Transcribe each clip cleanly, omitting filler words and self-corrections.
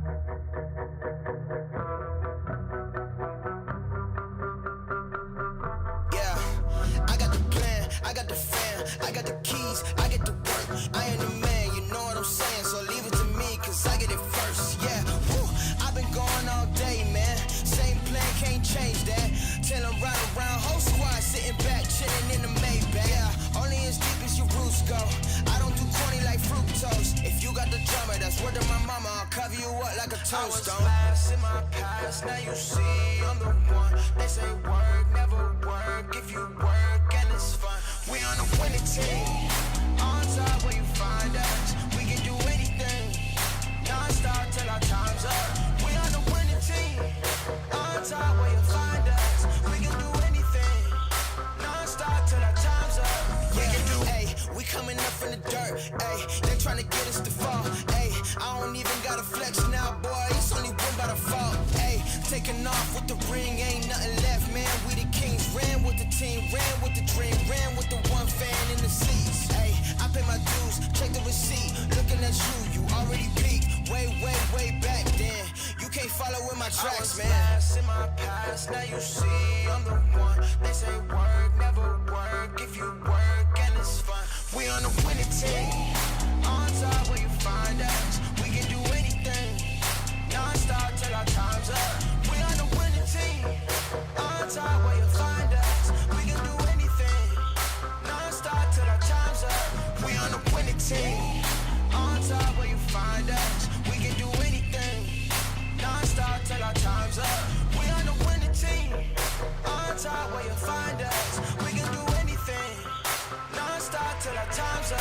Yeah, I got the plan, I got the fam, I got the keys, I get the work. I am the man, you know what I'm saying, so leave it to me, cause I get it first. Yeah, whew, I've been going all day, man. Same plan, can't change that. Till I'm riding around, whole squad sitting back, chilling in the Maybach. Yeah, only as deep as your roots go. I don't do corny like fructose. If you got the drama, that's word to my mama, I'll cover you up like a toast. I was last in my past, now you see I'm the one. They say work, never work, if you work and it's fun. We on a winning team, on top where you find us. We can do anything, non-stop till our time's up. We on a winning team, on top where you find us. We can do anything, non-stop till our time's up. We can do, ayy, we coming up from the dirt, ayy. They tryna get us to fall, ayy. I don't even gotta flex now, boy, it's only one by the fault, ayy. Taking off with the ring, ain't nothing left, man. We the kings, ran with the team, ran with the dream, ran with the one fan in the seats. Ayy, I pay my dues, check the receipt. Looking at you, you already peaked. Way, way, way back then. You can't follow with my tracks, man. I was last in my past, now you see I'm the one. They say work, never work, if you work and it's fun. We on a winning team, on top where you find us. We can do anything, non-stop till our time's up. We on a winning team, on top where you find us. We can do anything, non-stop till our time's up. We on a winning team, on top where you find us. We can do anything, non-stop till our time's up. We on a winning team, on top where you find us. We can do anything, non-stop till our time's up.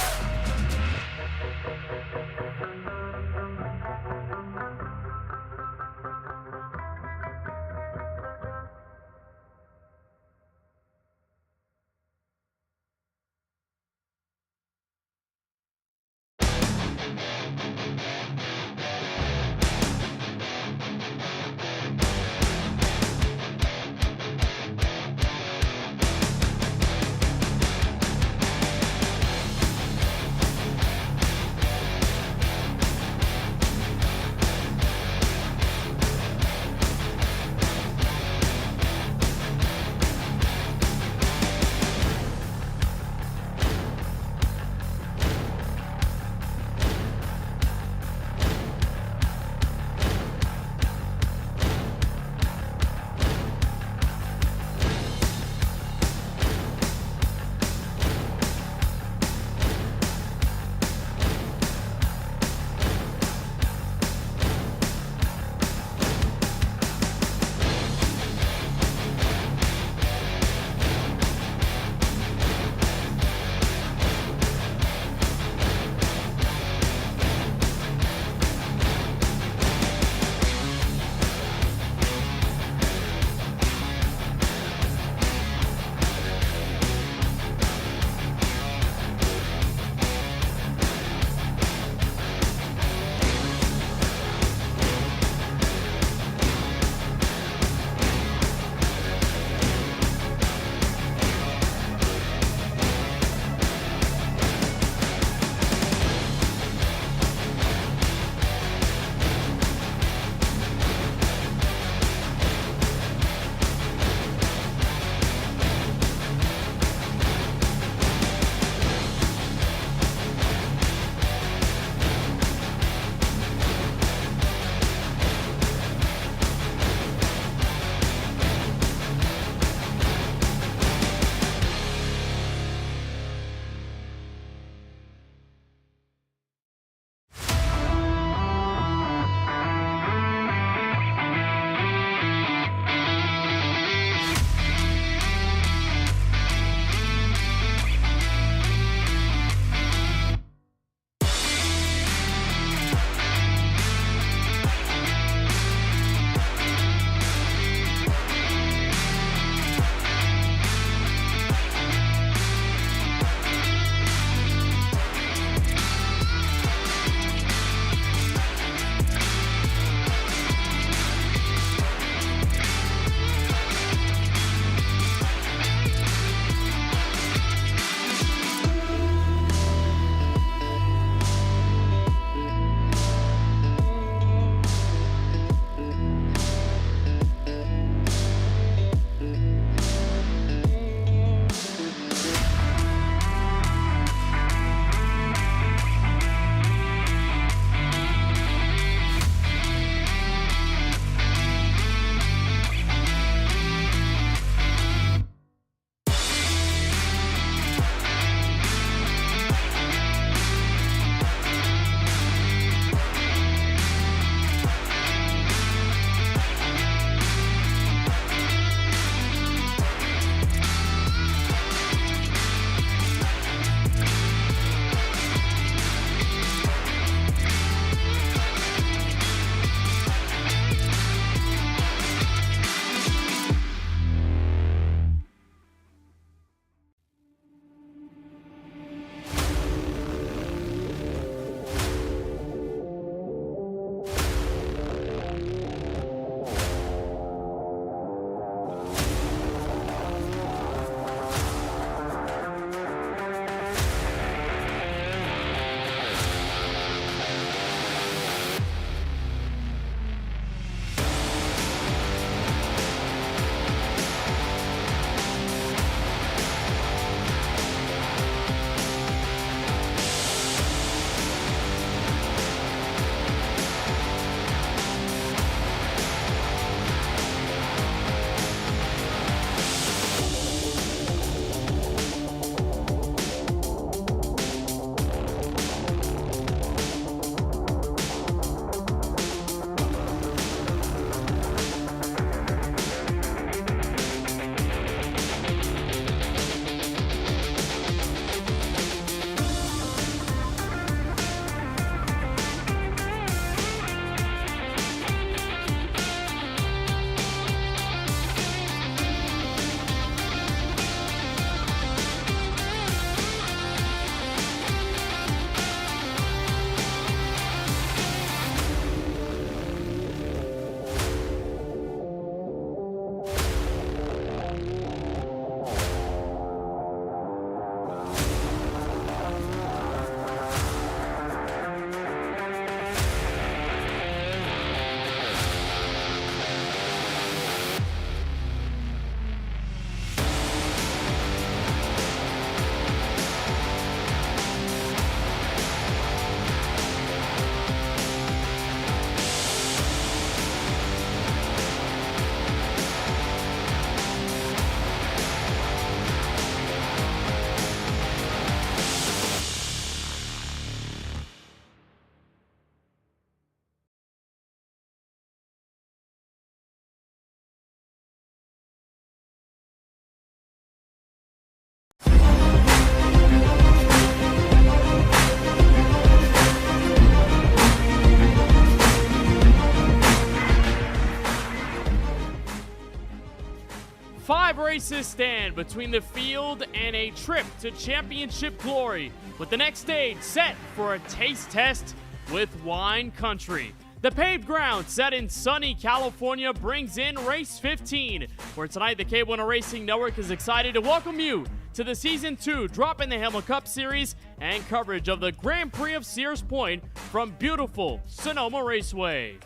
5 races stand between the field and a trip to championship glory, with the next stage set for a taste test with wine country. The paved ground set in sunny California brings in race 15, where tonight the KBueno Racing Network is excited to welcome you to the Season 2 Droppin the Hammah Cup Series and coverage of the Grand Prix of Sears Point from beautiful Sonoma Raceway.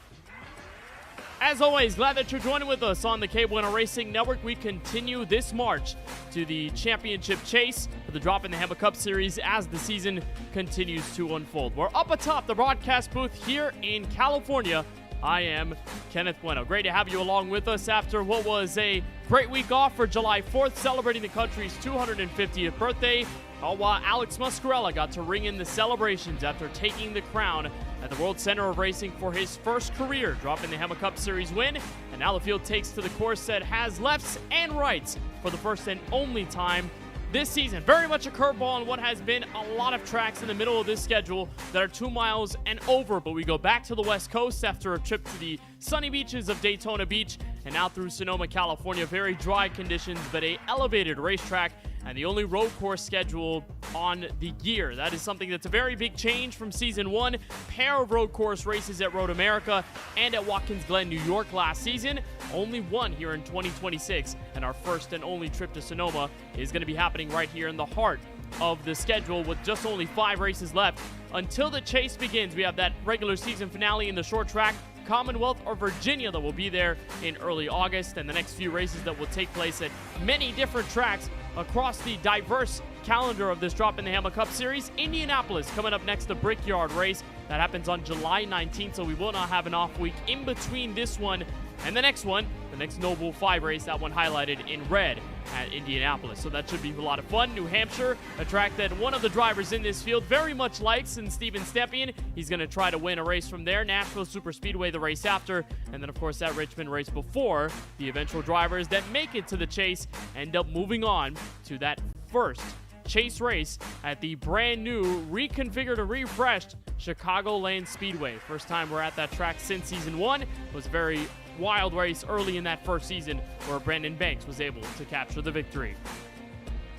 As always, glad that you're joining with us on the KBueno Racing Network. We continue this march to the championship chase for the Droppin the Hammah Cup Series as the season continues to unfold. We're up atop the broadcast booth here in California. I am Kenneth Bueno. Great to have you along with us after what was a great week off for July 4th, celebrating the country's 250th birthday. While Alex Muscarella got to ring in the celebrations after taking the crown at the World Center of Racing for his first career, Droppin the Hammah Cup Series win. And now the field takes to the course that has lefts and rights for the first and only time this season. Very much a curveball on what has been a lot of tracks in the middle of this schedule that are 2 miles and over. But we go back to the West Coast after a trip to the sunny beaches of Daytona Beach and now through Sonoma, California. Very dry conditions, but a elevated racetrack and the only road course schedule on the gear. That is something that's a very big change from Season 1. Pair of road course races at Road America and at Watkins Glen, New York last season. Only one here in 2026, and our first and only trip to Sonoma is going to be happening right here in the heart of the schedule with just only 5 races left. Until the chase begins, we have that regular season finale in the short track, Commonwealth of Virginia, that will be there in early August, and the next few races that will take place at many different tracks across the diverse calendar of this Droppin the Hammah Cup Series. Indianapolis coming up next, the Brickyard race. That happens on July 19th, so we will not have an off week in between this one and the next one, the next Noble 5 race, that one highlighted in red at Indianapolis. So that should be a lot of fun. New Hampshire, a track that one of the drivers in this field very much likes, and Steven Stepien. He's going to try to win a race from there. Nashville Superspeedway the race after, and then of course that Richmond race before. The eventual drivers that make it to the chase end up moving on to that first chase race at the brand new, reconfigured and refreshed Chicagoland Speedway. First time we're at that track since Season 1. It was a very wild race early in that first season where Brandon Banks was able to capture the victory.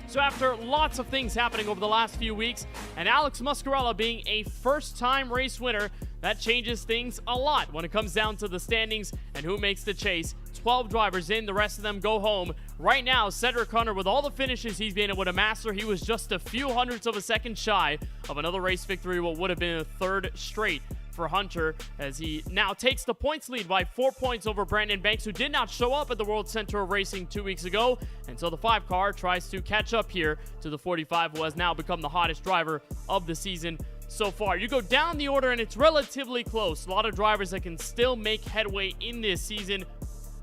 So after lots of things happening over the last few weeks, and Alex Muscarella being a first-time race winner, that changes things a lot when it comes down to the standings and who makes the chase. 12 drivers in, the rest of them go home. Right now, Cedric Hunter, with all the finishes he's been able to master, he was just a few hundredths of a second shy of another race victory, what would have been a third straight for Hunter, as he now takes the points lead by 4 points over Brandon Banks, who did not show up at the World Center of Racing 2 weeks ago. And so the 5 car tries to catch up here to the 45, who has now become the hottest driver of the season so far. You go down the order and it's relatively close. A lot of drivers that can still make headway in this season.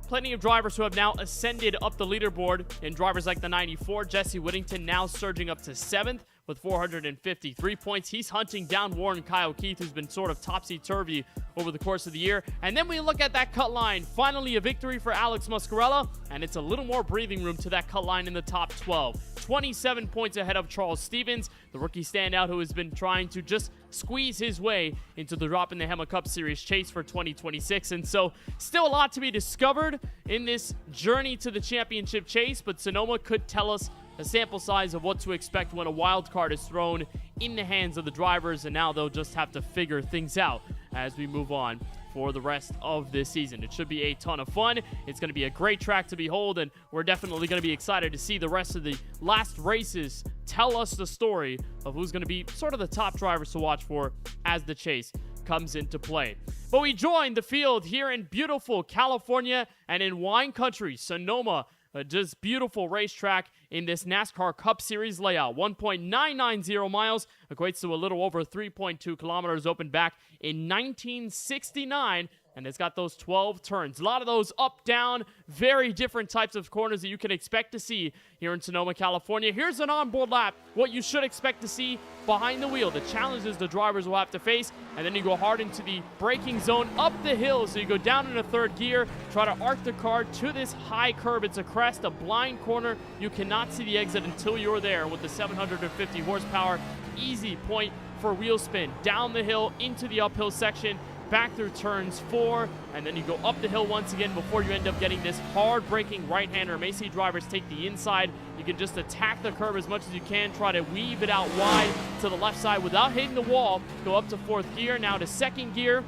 Plenty of drivers who have now ascended up the leaderboard, and drivers like the 94, Jesse Whittington, now surging up to 7th with 453 points. He's hunting down Warren Kyle Keith, who's been sort of topsy-turvy over the course of the year. And then we look at that cut line. Finally, a victory for Alex Muscarella, and it's a little more breathing room to that cut line in the top 12. 27 points ahead of Charles Stevens, the rookie standout who has been trying to just squeeze his way into the Droppin the Hammah Cup Series chase for 2026. And so still a lot to be discovered in this journey to the championship chase, but Sonoma could tell us a sample size of what to expect when a wild card is thrown in the hands of the drivers, and now they'll just have to figure things out as we move on for the rest of this season. It should be a ton of fun. It's going to be a great track to behold, and we're definitely going to be excited to see the rest of the last races tell us the story of who's going to be sort of the top drivers to watch for as the chase comes into play. But we join the field here in beautiful California and in wine country, Sonoma. Just beautiful racetrack in this NASCAR Cup Series layout. 1.990 miles equates to a little over 3.2 kilometers, opened back in 1969. And it's got those 12 turns. A lot of those up, down, very different types of corners that you can expect to see here in Sonoma, California. Here's an onboard lap, what you should expect to see behind the wheel. The challenges the drivers will have to face. And then you go hard into the braking zone up the hill. So you go down in a third gear, try to arc the car to this high curb. It's a crest, a blind corner. You cannot see the exit until you're there. With the 750 horsepower, easy point for wheel spin. Down the hill into the uphill section. back through turns 4, and then you go up the hill once again before you end up getting this hard-braking right-hander. May see drivers take the inside. You can just attack the curb as much as you can, try to weave it out wide to the left side without hitting the wall. Go up to 4th gear, now to 2nd gear,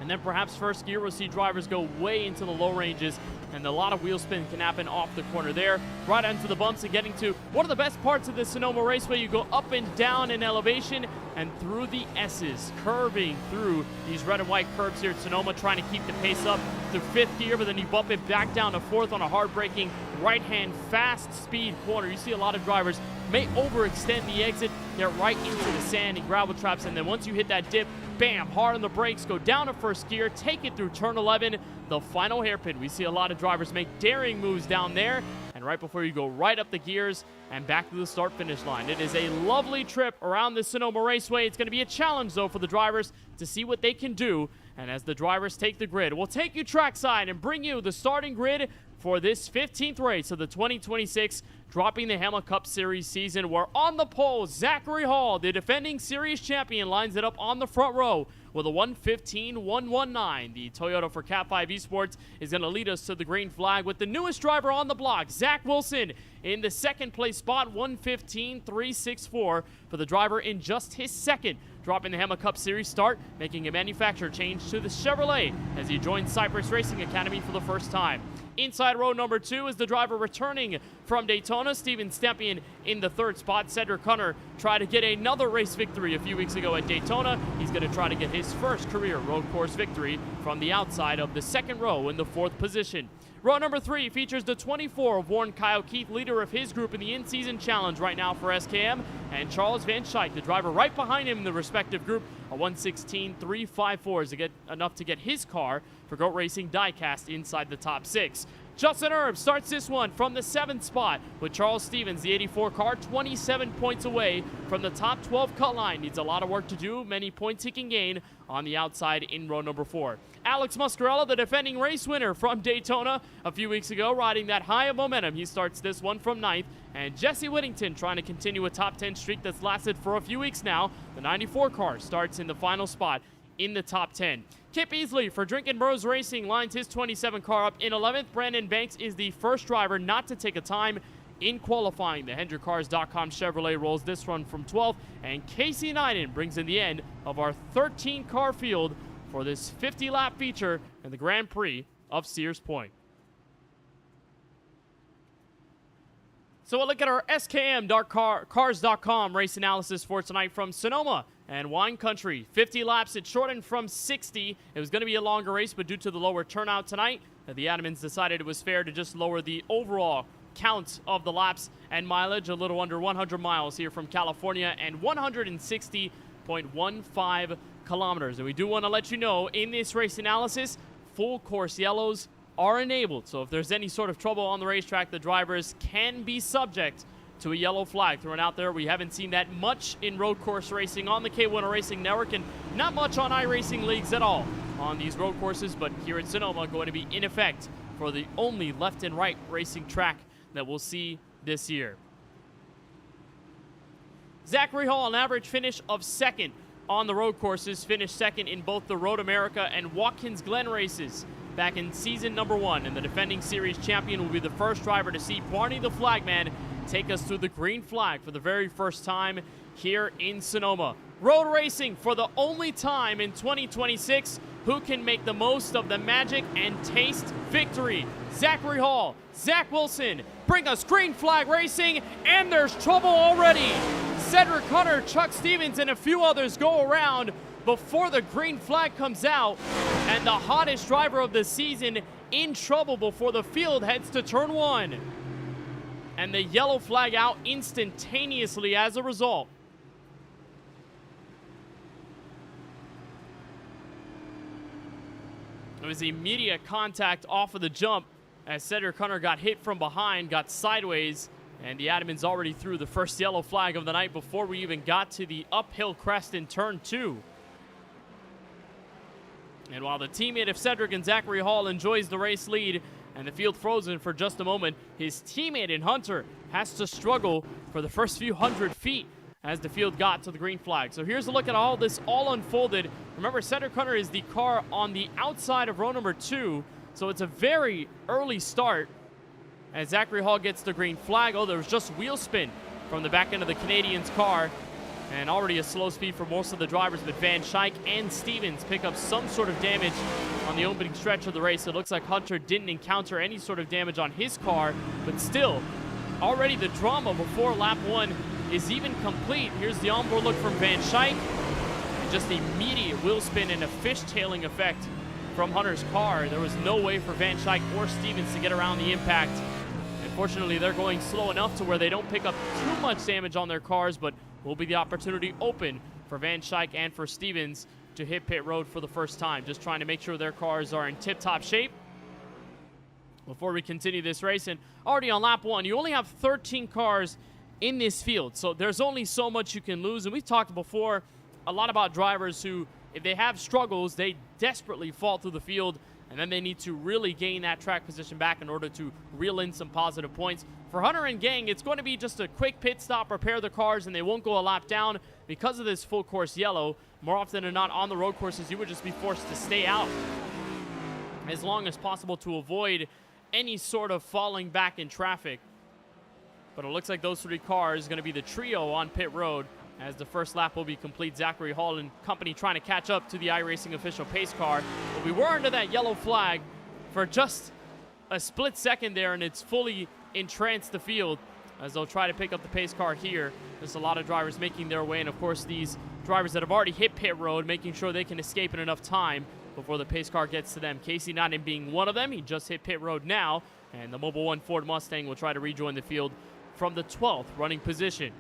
and then perhaps 1st gear. We'll see drivers go way into the low ranges, and a lot of wheel spin can happen off the corner there. Right onto the bumps and getting to one of the best parts of the Sonoma Raceway. You go up and down in elevation and through the S's, curving through these red and white curbs here at Sonoma, trying to keep the pace up through 5th gear, but then you bump it back down to 4th on a hard-braking right-hand fast speed corner. You see a lot of drivers may overextend the exit, get right into the sand and gravel traps, and then once you hit that dip, bam, hard on the brakes, go down to 1st gear, take it through turn 11, the final hairpin. We see a lot of drivers make daring moves down there, and right before you go right up the gears and back to the start-finish line. It is a lovely trip around the Sonoma Raceway. It's going to be a challenge, though, for the drivers to see what they can do, and as the drivers take the grid, we'll take you trackside and bring you the starting grid for this 15th race of the 2026 Dropping the Hammah Cup Series season. We're on the pole. Zachary Hall, the defending series champion, lines it up on the front row with a 1:15.119. The Toyota for Cat 5 Esports is going to lead us to the green flag with the newest driver on the block, Zach Wilson, in the 2nd place spot, 1:15.364 for the driver in just his 2nd Dropping the Hammah Cup Series start, making a manufacturer change to the Chevrolet as he joins Cypress Racing Academy for the first time. Inside row number 2 is the driver returning from Daytona, Steven Stepien in the 3rd spot. Cedric Hunter tried to get another race victory a few weeks ago at Daytona. He's going to try to get his first career road course victory from the outside of the 2nd row in the 4th position. Row number 3 features the 24 of Warren Kyle Keith, leader of his group in the in-season challenge right now for SKM, and Charles Van Schaik, the driver right behind him in the respective group. A 1:16.354 is enough to get his car for Goat Racing Diecast inside the top 6. Justin Erb starts this one from the 7th spot with Charles Stevens, the 84 car, 27 points away from the top 12 cut line. Needs a lot of work to do, many points he can gain on the outside in row number 4. Alex Muscarella, the defending race winner from Daytona a few weeks ago, riding that high of momentum. He starts this one from 9th. And Jesse Whittington trying to continue a top 10 streak that's lasted for a few weeks now. The 94 car starts in the final spot in the top 10. Kip Easley for Drinkin' Bros Racing lines his 27 car up in 11th. Brandon Banks is the first driver not to take a time in qualifying. The HendrickCars.com Chevrolet rolls this run from 12th. And Casey Neiden brings in the end of our 13-car field for this 50-lap feature in the Grand Prix of Sears Point. So we'll look at our SKM.Cars.com race analysis for tonight from Sonoma and Wine Country. 50 laps, it shortened from 60. It was going to be a longer race, but due to the lower turnout tonight, the admins decided it was fair to just lower the overall count of the laps and mileage, a little under 100 miles here from California and 160.15 kilometers. And we do want to let you know, in this race analysis, full course yellows are enabled. So if there's any sort of trouble on the racetrack, the drivers can be subject to a yellow flag thrown out there. We haven't seen that much in road course racing on the KBueno Racing Network, and not much on iRacing leagues at all on these road courses, but here at Sonoma going to be in effect for the only left and right racing track that we'll see this year. Zachary Hall, an average finish of 2nd on the road courses, finished 2nd in both the Road America and Watkins Glen races back in season number 1, and the defending series champion will be the first driver to see Barney the Flagman take us through the green flag for the very first time here in Sonoma. Road racing for the only time in 2026. Who can make the most of the magic and taste victory? Zachary Hall, Zach Wilson, bring us green flag racing, and there's trouble already. Cedric Hunter, Chuck Stevens, and a few others go around before the green flag comes out, and the hottest driver of the season in trouble before the field heads to turn 1. And the yellow flag out instantaneously as a result. It was immediate contact off of the jump as Cedric Hunter got hit from behind, got sideways, and the admins already threw the first yellow flag of the night before we even got to the uphill crest in turn 2. And while the teammate of Cedric and Zachary Hall enjoys the race lead and the field frozen for just a moment, his teammate in Hunter has to struggle for the first few hundred feet as the field got to the green flag. So here's a look at all this all unfolded. Remember, Cedric Hunter is the car on the outside of row number 2, so it's a very early start as Zachary Hall gets the green flag. Oh, there was just wheel spin from the back end of the Canadian's car, and already a slow speed for most of the drivers, but Van Schaik and Stevens pick up some sort of damage on the opening stretch of the race. It looks like Hunter didn't encounter any sort of damage on his car, but still, already the drama before lap 1 is even complete. Here's the onboard look from Van Schaik, and just the immediate wheel spin and a fishtailing effect from Hunter's car. There was no way for Van Schaik or Stevens to get around the impact. Unfortunately, they're going slow enough to where they don't pick up too much damage on their cars, but will be the opportunity open for Van Schaik and for Stevens to hit pit road for the first time. Just trying to make sure their cars are in tip-top shape before we continue this race. And already on lap 1, you only have 13 cars in this field, so there's only so much you can lose. And we've talked before a lot about drivers who, if they have struggles, they desperately fall through the field, and then they need to really gain that track position back in order to reel in some positive points. For Hunter and gang, it's going to be just a quick pit stop, repair the cars, and they won't go a lap down because of this full course yellow. More often than not, on the road courses, you would just be forced to stay out as long as possible to avoid any sort of falling back in traffic. But it looks like those 3 cars are going to be the trio on pit road as the first lap will be complete. Zachary Hall and company trying to catch up to the iRacing official pace car. But we were under that yellow flag for just a split second there, and it's fully entranced the field as they'll try to pick up the pace car here. There's a lot of drivers making their way, and of course these drivers that have already hit pit road, making sure they can escape in enough time before the pace car gets to them. Casey Nottin being one of them. He just hit pit road now, and the Mobil 1 Ford Mustang will try to rejoin the field from the 12th running position.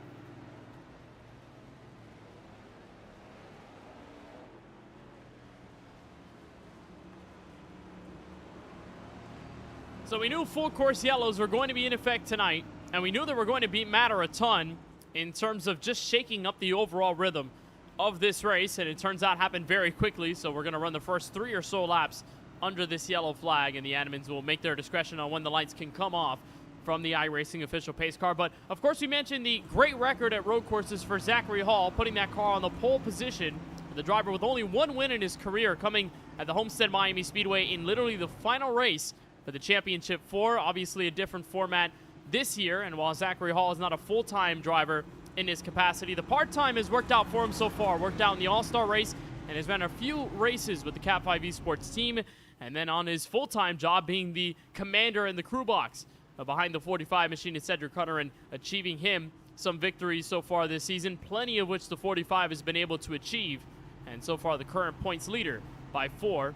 So we knew full course yellows were going to be in effect tonight, and we knew they were going to matter a ton in terms of just shaking up the overall rhythm of this race, and it turns out happened very quickly. So we're going to run the first 3 or so laps under this yellow flag, and the admins will make their discretion on when the lights can come off from the iRacing official pace car. But of course we mentioned the great record at road courses for Zachary Hall, putting that car on the pole position. The driver with only 1 win in his career, coming at the Homestead Miami Speedway in literally the final race for the Championship 4. Obviously a different format this year, and while Zachary Hall is not a full-time driver in his capacity, the part-time has worked out for him so far. Worked out in the All-Star race and has been a few races with the Cat 5 Esports team, and then on his full-time job being the commander in the crew box behind the 45 machine is Cedric Hunter, and achieving him some victories so far this season, plenty of which the 45 has been able to achieve, and so far the current points leader by 4.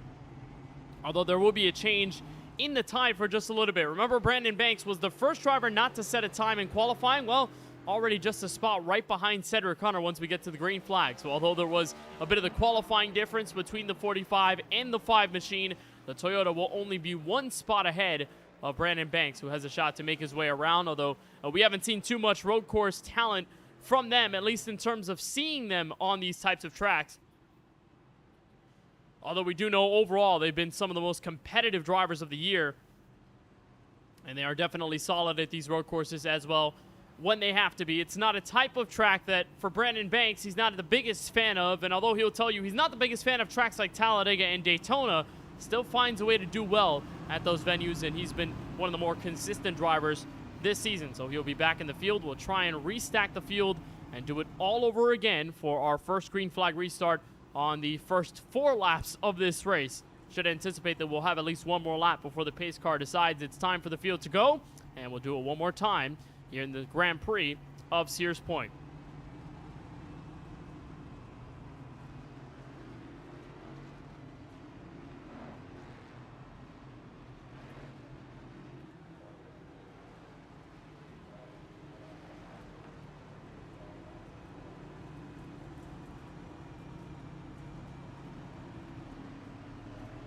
Although there will be a change in the time for just a little bit. Remember, Brandon Banks was the first driver not to set a time in qualifying. Well, already just a spot right behind Cedric Hunter once we get to the green flag. So although there was a bit of the qualifying difference between the 45 and the 5 machine, the Toyota will only be 1 spot ahead of Brandon Banks, who has a shot to make his way around, although we haven't seen too much road course talent from them, at least in terms of seeing them on these types of tracks. Although we do know overall they've been some of the most competitive drivers of the year, and they are definitely solid at these road courses as well when they have to be. It's not a type of track that, for Brandon Banks, he's not the biggest fan of, and although he'll tell you he's not the biggest fan of tracks like Talladega and Daytona, still finds a way to do well at those venues, and he's been one of the more consistent drivers this season. So he'll be back in the field. We'll try and restack the field and do it all over again for our first green flag restart on the first 4 laps of this race. Should anticipate that we'll have at least 1 more lap before the pace car decides it's time for the field to go, and we'll do it 1 more time here in the Grand Prix of Sears Point.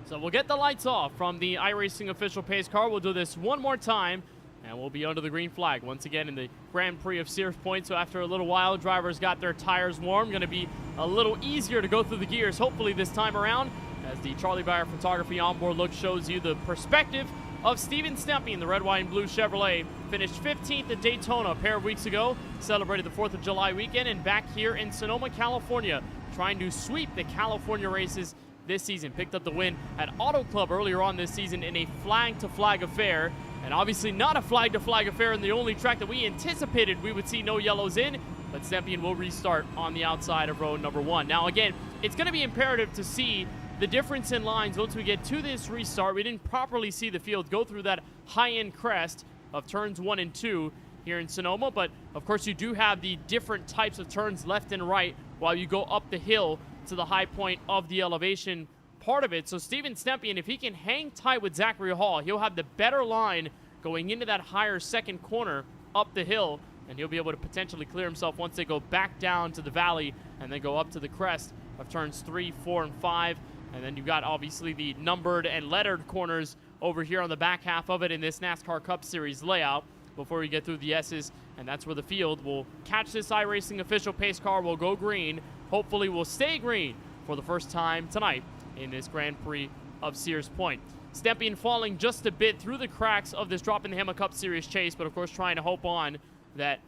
So we'll get the lights off from the iRacing official pace car. We'll do this 1 more time, and we'll be under the green flag once again in the Grand Prix of Sears Point. So after a little while, drivers got their tires warm. Going to be a little easier to go through the gears, hopefully this time around, as the Charlie Bayer Photography onboard look shows you the perspective of Steven Stempien. The red, white, and blue Chevrolet finished 15th at Daytona a pair of weeks ago, celebrated the 4th of July weekend, and back here in Sonoma, California, trying to sweep the California races this season. Picked up the win at Auto Club earlier on this season in a flag-to-flag affair, and obviously not a flag-to-flag affair in the only track that we anticipated we would see no yellows in, but Stempien will restart on the outside of row number 1. Now again, it's going to be imperative to see the difference in lines once we get to this restart. We didn't properly see the field go through that high-end crest of turns 1 and 2 here in Sonoma, but of course you do have the different types of turns left and right while you go up the hill to the high point of the elevation part of it. So Steven Stempien, if he can hang tight with Zachary Hall, he'll have the better line going into that higher second corner up the hill, and he'll be able to potentially clear himself once they go back down to the valley and then go up to the crest of turns 3, 4, and 5. And then you've got obviously the numbered and lettered corners over here on the back half of it in this NASCAR Cup Series layout before we get through the S's. And that's where the field will catch this iRacing official pace car, will go green. Hopefully will stay green for the first time tonight in this Grand Prix of Sears Point. Stempien falling just a bit through the cracks of this Droppin the Hammah Cup Series chase, but of course trying to hope on that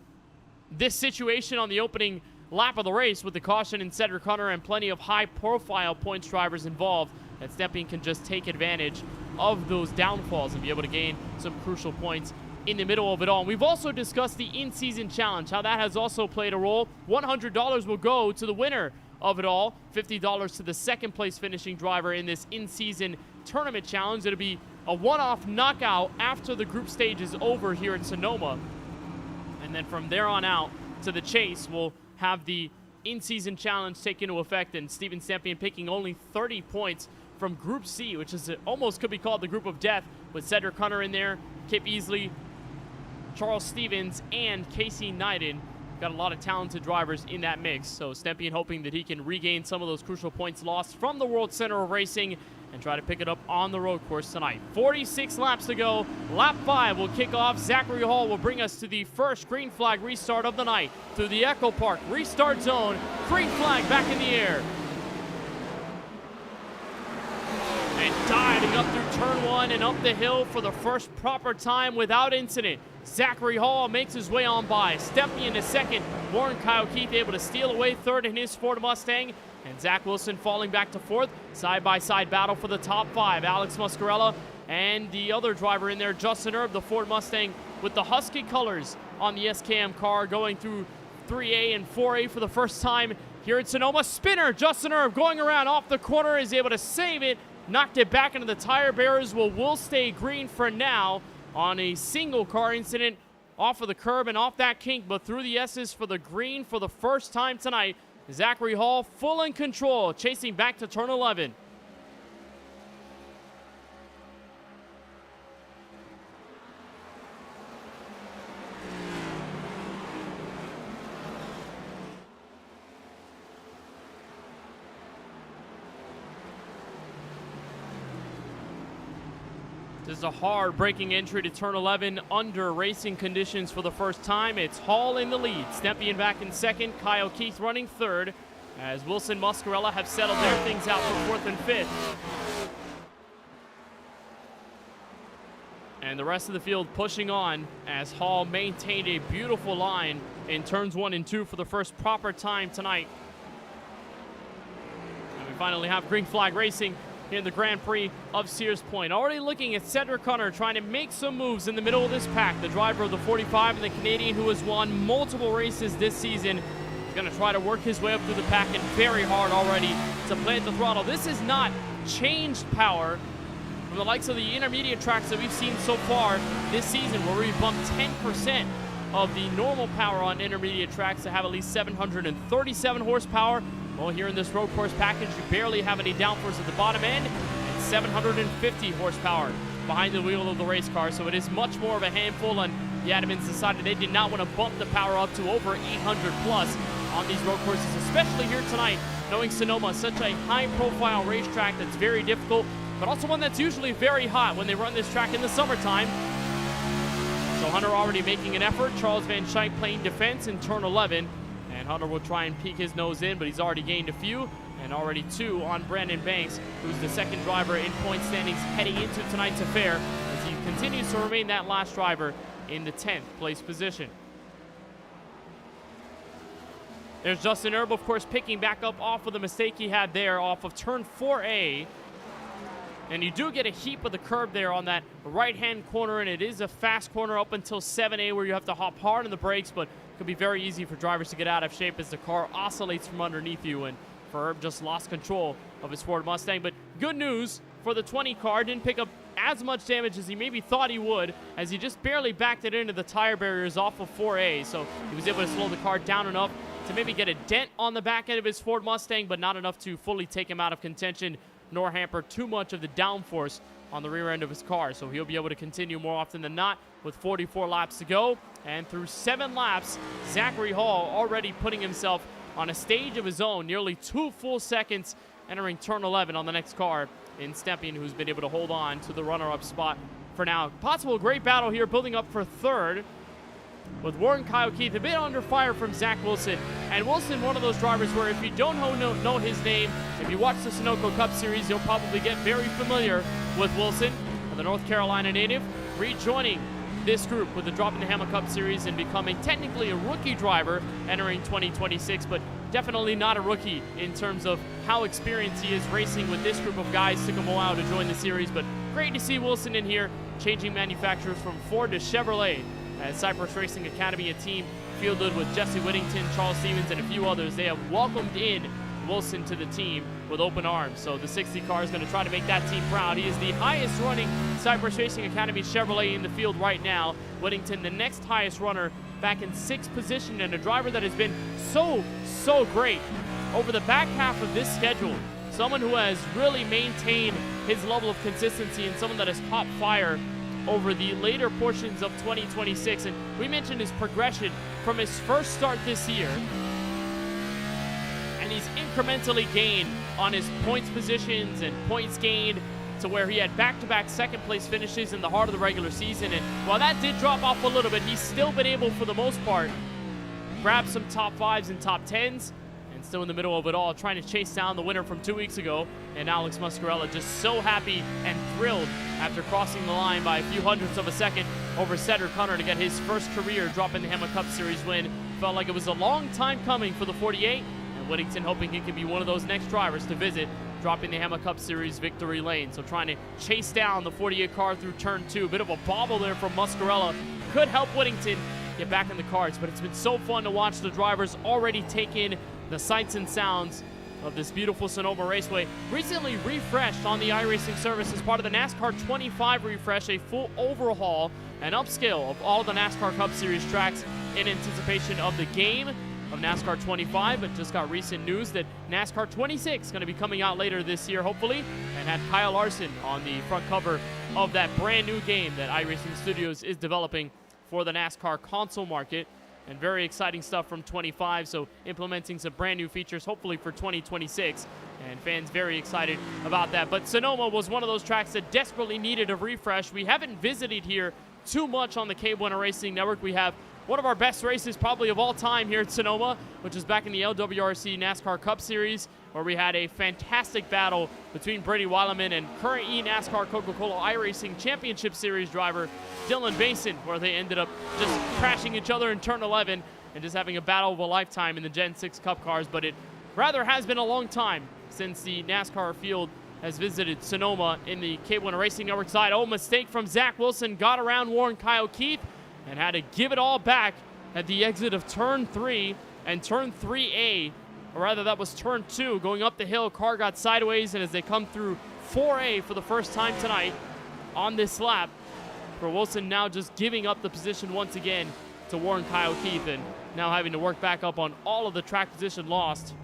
this situation on the opening lap of the race with the caution in Cedric Hunter and plenty of high-profile points drivers involved, that Stempien can just take advantage of those downfalls and be able to gain some crucial points in the middle of it all. And we've also discussed the in-season challenge, how that has also played a role. $100 will go to the winner of it all, $50 to the second-place finishing driver in this in-season tournament challenge. It'll be a one-off knockout after the group stage is over here in Sonoma. And then from there on out to the chase, we'll have the in-season challenge take into effect, and Steven Stempien picking only 30 points from Group C, which is almost could be called the group of death, with Cedric Hunter in there, Kip Easley, Charles Stevens, and Casey Neiden. Got a lot of talented drivers in that mix, so Stempien hoping that he can regain some of those crucial points lost from the World Center of Racing and try to pick it up on the road course tonight. 46 laps to go. Lap 5 will kick off. Zachary Hall will bring us to the first green flag restart of the night through the Echo Park restart zone. Green flag back in the air. And diving up through turn 1 and up the hill for the first proper time without incident. Zachary Hall makes his way on by. Stempien to second. Warren Kyle Keith able to steal away third in his Ford Mustang. And Zach Wilson falling back to fourth. Side-by-side battle for the top 5. Alex Muscarella and the other driver in there, Justin Erb, the Ford Mustang with the Husky colors on the SKM car, going through 3A and 4A for the first time here at Sonoma. Spinner, Justin Erb going around off the corner, is able to save it. Knocked it back into the tire barriers. Will stay green for now on a single car incident off of the curb and off that kink, but through the S's for the green for the first time tonight. Zachary Hall full in control, chasing back to turn 11. This is a hard braking entry to turn 11 under racing conditions for the first time. It's Hall in the lead. Stempien back in second. Kyle Keith running third, as Wilson Muscarella have settled their things out for fourth and fifth. And the rest of the field pushing on as Hall maintained a beautiful line in turns 1 and 2 for the first proper time tonight. And we finally have green flag racing in the Grand Prix of Sears Point. Already looking at Cedric Hunter trying to make some moves in the middle of this pack. The driver of the 45 and the Canadian who has won multiple races this season is going to try to work his way up through the pack, and very hard already to plant the throttle. This is not changed power from the likes of the intermediate tracks that we've seen so far this season, where we've bumped 10% of the normal power on intermediate tracks to have at least 737 horsepower. Well, here in this road course package, you barely have any downforce at the bottom end, and 750 horsepower behind the wheel of the race car. So it is much more of a handful, and the Adamans decided they did not want to bump the power up to over 800 plus on these road courses, especially here tonight, knowing Sonoma is such a high-profile racetrack that's very difficult, but also one that's usually very hot when they run this track in the summertime. So Hunter already making an effort. Charles Van Schuyck playing defense in turn 11. And Hunter will try and peek his nose in, but he's already gained a few, and already 2 on Brandon Banks, who's the second driver in point standings heading into tonight's affair, as he continues to remain that last driver in the 10th place position. There's Justin Erb, of course, picking back up off of the mistake he had there off of turn 4A. And you do get a heap of the curb there on that right-hand corner, and it is a fast corner up until 7A where you have to hop hard on the brakes, but it can be very easy for drivers to get out of shape as the car oscillates from underneath you, and Erb just lost control of his Ford Mustang. But good news for the 20 car, didn't pick up as much damage as he maybe thought he would, as he just barely backed it into the tire barriers off of 4A, so he was able to slow the car down enough to maybe get a dent on the back end of his Ford Mustang, but not enough to fully take him out of contention, nor hamper too much of the downforce on the rear end of his car. So he'll be able to continue more often than not with 44 laps to go. And through 7 laps, Zachary Hall already putting himself on a stage of his own, nearly 2 full seconds entering turn 11 on the next car in Stepien, who's been able to hold on to the runner-up spot for now. Possible great battle here, building up for third, with Warren Kyle Keith a bit under fire from Zach Wilson. And Wilson, one of those drivers where if you don't know his name, if you watch the Sunoco Cup Series, you'll probably get very familiar with Wilson, the North Carolina native, rejoining this group with the Droppin the Hammah Cup Series and becoming technically a rookie driver entering 2026, but definitely not a rookie in terms of how experienced he is racing with this group of guys. Took him a while to join the series, but great to see Wilson in here, changing manufacturers from Ford to Chevrolet. As Cypress Racing Academy, a team fielded with Jesse Whittington, Charles Stevens, and a few others, they have welcomed in Wilson to the team with open arms. So the 60 car is going to try to make that team proud. He is the highest running Cypress Racing Academy Chevrolet in the field right now. Whittington, the next highest runner, back in 6th position, and a driver that has been so great over the back half of this schedule. Someone who has really maintained his level of consistency and someone that has caught fire over the later portions of 2026. And we mentioned his progression from his first start this year, and he's incrementally gained on his points positions and points gained to where he had back-to-back second place finishes in the heart of the regular season. And while that did drop off a little bit, he's still been able, for the most part, grab some top 5s and top 10s, and still in the middle of it all, trying to chase down the winner from 2 weeks ago. And Alex Muscarella just so happy and thrilled after crossing the line by a few hundredths of a second over Cedric Hunter to get his first career Droppin the Hammah Cup Series win. Felt like it was a long time coming for the 48, and Whittington hoping he could be one of those next drivers to visit Droppin the Hammah Cup Series victory lane. So trying to chase down the 48 car through turn 2. A bit of a bobble there from Muscarella. Could help Whittington get back in the cards, but it's been so fun to watch the drivers already take in the sights and sounds of this beautiful Sonoma Raceway. Recently refreshed on the iRacing service as part of the NASCAR 25 refresh, a full overhaul and upscale of all the NASCAR Cup Series tracks in anticipation of the game of NASCAR 25, but just got recent news that NASCAR 26 is going to be coming out later this year, hopefully, and had Kyle Larson on the front cover of that brand new game that iRacing Studios is developing for the NASCAR console market. And very exciting stuff from 25, so implementing some brand new features, hopefully for 2026, and fans very excited about that. But Sonoma was one of those tracks that desperately needed a refresh. We haven't visited here too much on the KBueno Racing Network. We have one of our best races probably of all time here at Sonoma, which is back in the LWRC NASCAR Cup Series, where we had a fantastic battle between Brady Weileman and current eNASCAR Coca-Cola iRacing Championship Series driver Dylan Basin, where they ended up just crashing each other in turn 11 and just having a battle of a lifetime in the Gen 6 Cup cars. But it rather has been a long time since the NASCAR field has visited Sonoma in the KBueno Racing Network side. Oh, mistake from Zach Wilson, got around Warren Kyle Keith and had to give it all back at the exit of turn 3 and turn 3A. Or rather, that was turn 2. Going up the hill, car got sideways, and as they come through 4A for the first time tonight on this lap, for Wilson now just giving up the position once again to Warren Kyle Keith, and now having to work back up on all of the track position lost.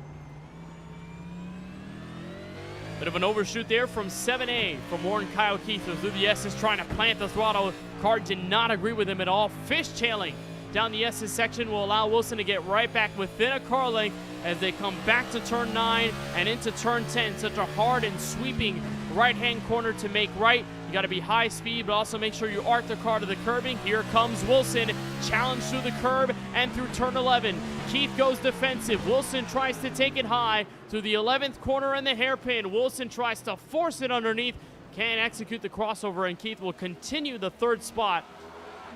Bit of an overshoot there from 7A from Warren Kyle Keith, who through the S's trying to plant the throttle. Car did not agree with him at all. Fishtailing down the S's section will allow Wilson to get right back within a car length as they come back to turn 9 and into turn 10. Such a hard and sweeping right-hand corner to make right. You got to be high speed, but also make sure you arc the car to the curbing. Here comes Wilson, challenged through the curb and through turn 11. Keith goes defensive. Wilson tries to take it high through the 11th corner and the hairpin. Wilson tries to force it underneath. Can't execute the crossover, and Keith will continue the third spot.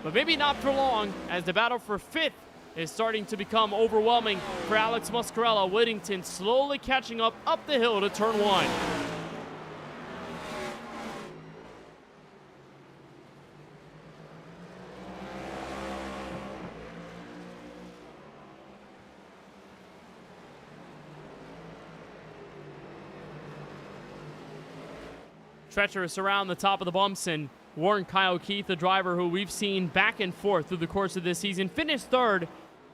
But maybe not for long, as the battle for fifth is starting to become overwhelming for Alex Muscarella. Whittington slowly catching up the hill to turn one. Treacherous around the top of the bumps, and Warren Kyle Keith, the driver who we've seen back and forth through the course of this season, finished third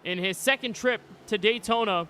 in his second trip to Daytona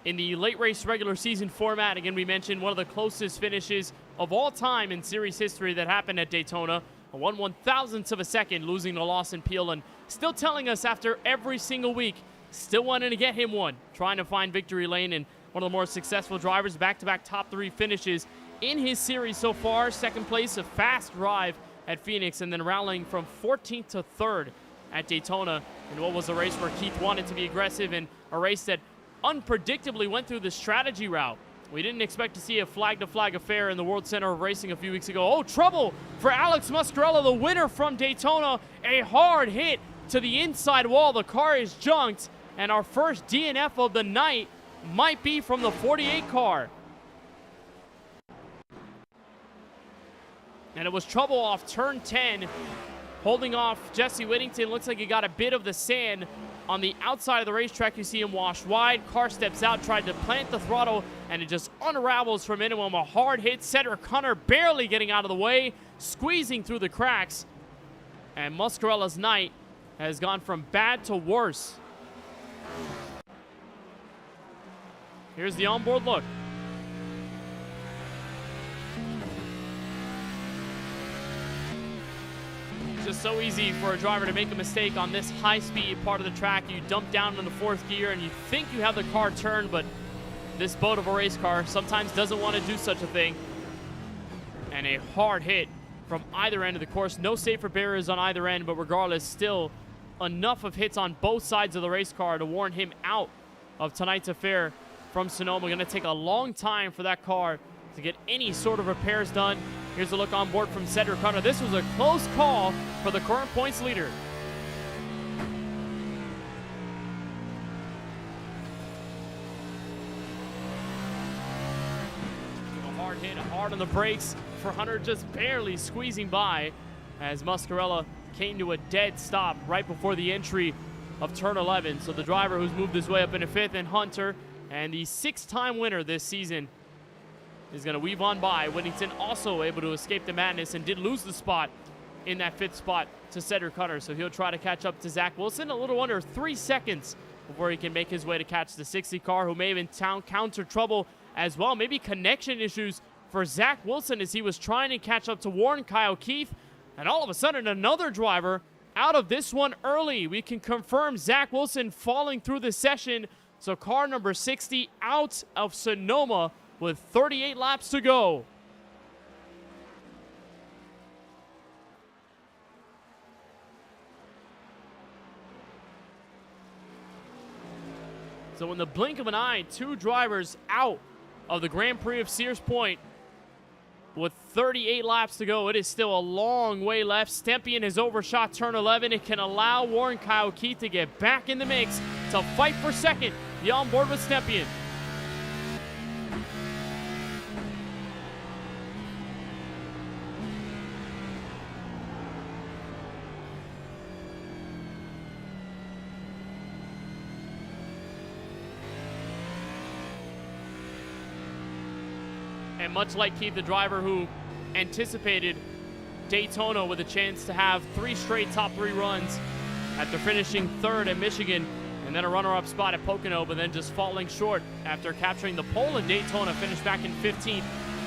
in the late race regular season format. Again, we mentioned one of the closest finishes of all time in series history that happened at Daytona. A 1/1000th of a second, losing to Lawson Peel, and still telling us after every single week, still wanting to get him one, trying to find victory lane, and one of the more successful drivers, back-to-back top three finishes in his series so far. Second place, a fast drive at Phoenix, and then rallying from 14th to 3rd at Daytona in what was a race where Keith wanted to be aggressive, and a race that unpredictably went through the strategy route. We didn't expect to see a flag-to-flag affair in the World Center of Racing a few weeks ago. Oh, trouble for Alex Muscarella, the winner from Daytona. A hard hit to the inside wall. The car is junked, and our first DNF of the night might be from the 48 car. And it was trouble off turn 10, holding off Jesse Whittington. Looks like he got a bit of the sand on the outside of the racetrack. You see him washed wide. Car steps out, tried to plant the throttle, and it just unravels from into him. A hard hit. Cedric Hunter barely getting out of the way, squeezing through the cracks. And Muscarella's night has gone from bad to worse. Here's the onboard look. It's just so easy for a driver to make a mistake on this high-speed part of the track. You dump down in the fourth gear and you think you have the car turned, but this boat of a race car sometimes doesn't want to do such a thing. And a hard hit from either end of the course. No safer barriers on either end, but regardless, still enough of hits on both sides of the race car to warn him out of tonight's affair from Sonoma. Going to take a long time for that car to get any sort of repairs done. Here's a look on board from Cedric Hunter. This was a close call for the current points leader. A hard hit, hard on the brakes for Hunter, just barely squeezing by as Muscarella came to a dead stop right before the entry of turn 11. So the driver who's moved his way up into fifth, and Hunter, and the six-time winner this season, is going to weave on by. Whittington also able to escape the madness and did lose the spot in that fifth spot to Cedric Hunter. So he'll try to catch up to Zach Wilson. A little under 3 seconds before he can make his way to catch the 60 car, who may have encountered trouble as well. Maybe connection issues for Zach Wilson as he was trying to catch up to Warren Kyle Keith. And all of a sudden, another driver out of this one early. We can confirm Zach Wilson falling through the session. So car number 60 out of Sonoma with 38 laps to go. So in the blink of an eye, two drivers out of the Grand Prix of Sears Point with 38 laps to go. It is still a long way left. Stempien has overshot turn 11. It can allow Warren Kyle Keith to get back in the mix to fight for second. The onboard with Stempien. And much like Keith, the driver who anticipated Daytona with a chance to have 3 straight top 3 runs after finishing third at Michigan and then a runner-up spot at Pocono, but then just falling short after capturing the pole in Daytona, finished back in 15th.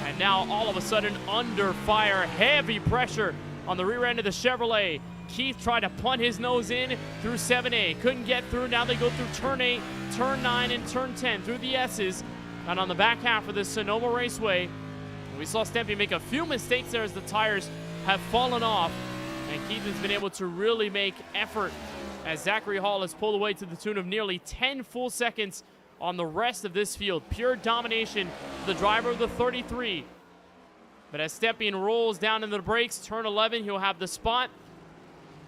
And now all of a sudden under fire, heavy pressure on the rear end of the Chevrolet. Keith tried to punt his nose in through 7A, couldn't get through. Now they go through turn 8, turn 9, and turn 10 through the S's. And on the back half of the Sonoma Raceway, we saw Stempien make a few mistakes there as the tires have fallen off. And Keith has been able to really make effort as Zachary Hall has pulled away to the tune of nearly 10 full seconds on the rest of this field. Pure domination for the driver of the 33. But as Stepien rolls down into the brakes, turn 11, he'll have the spot.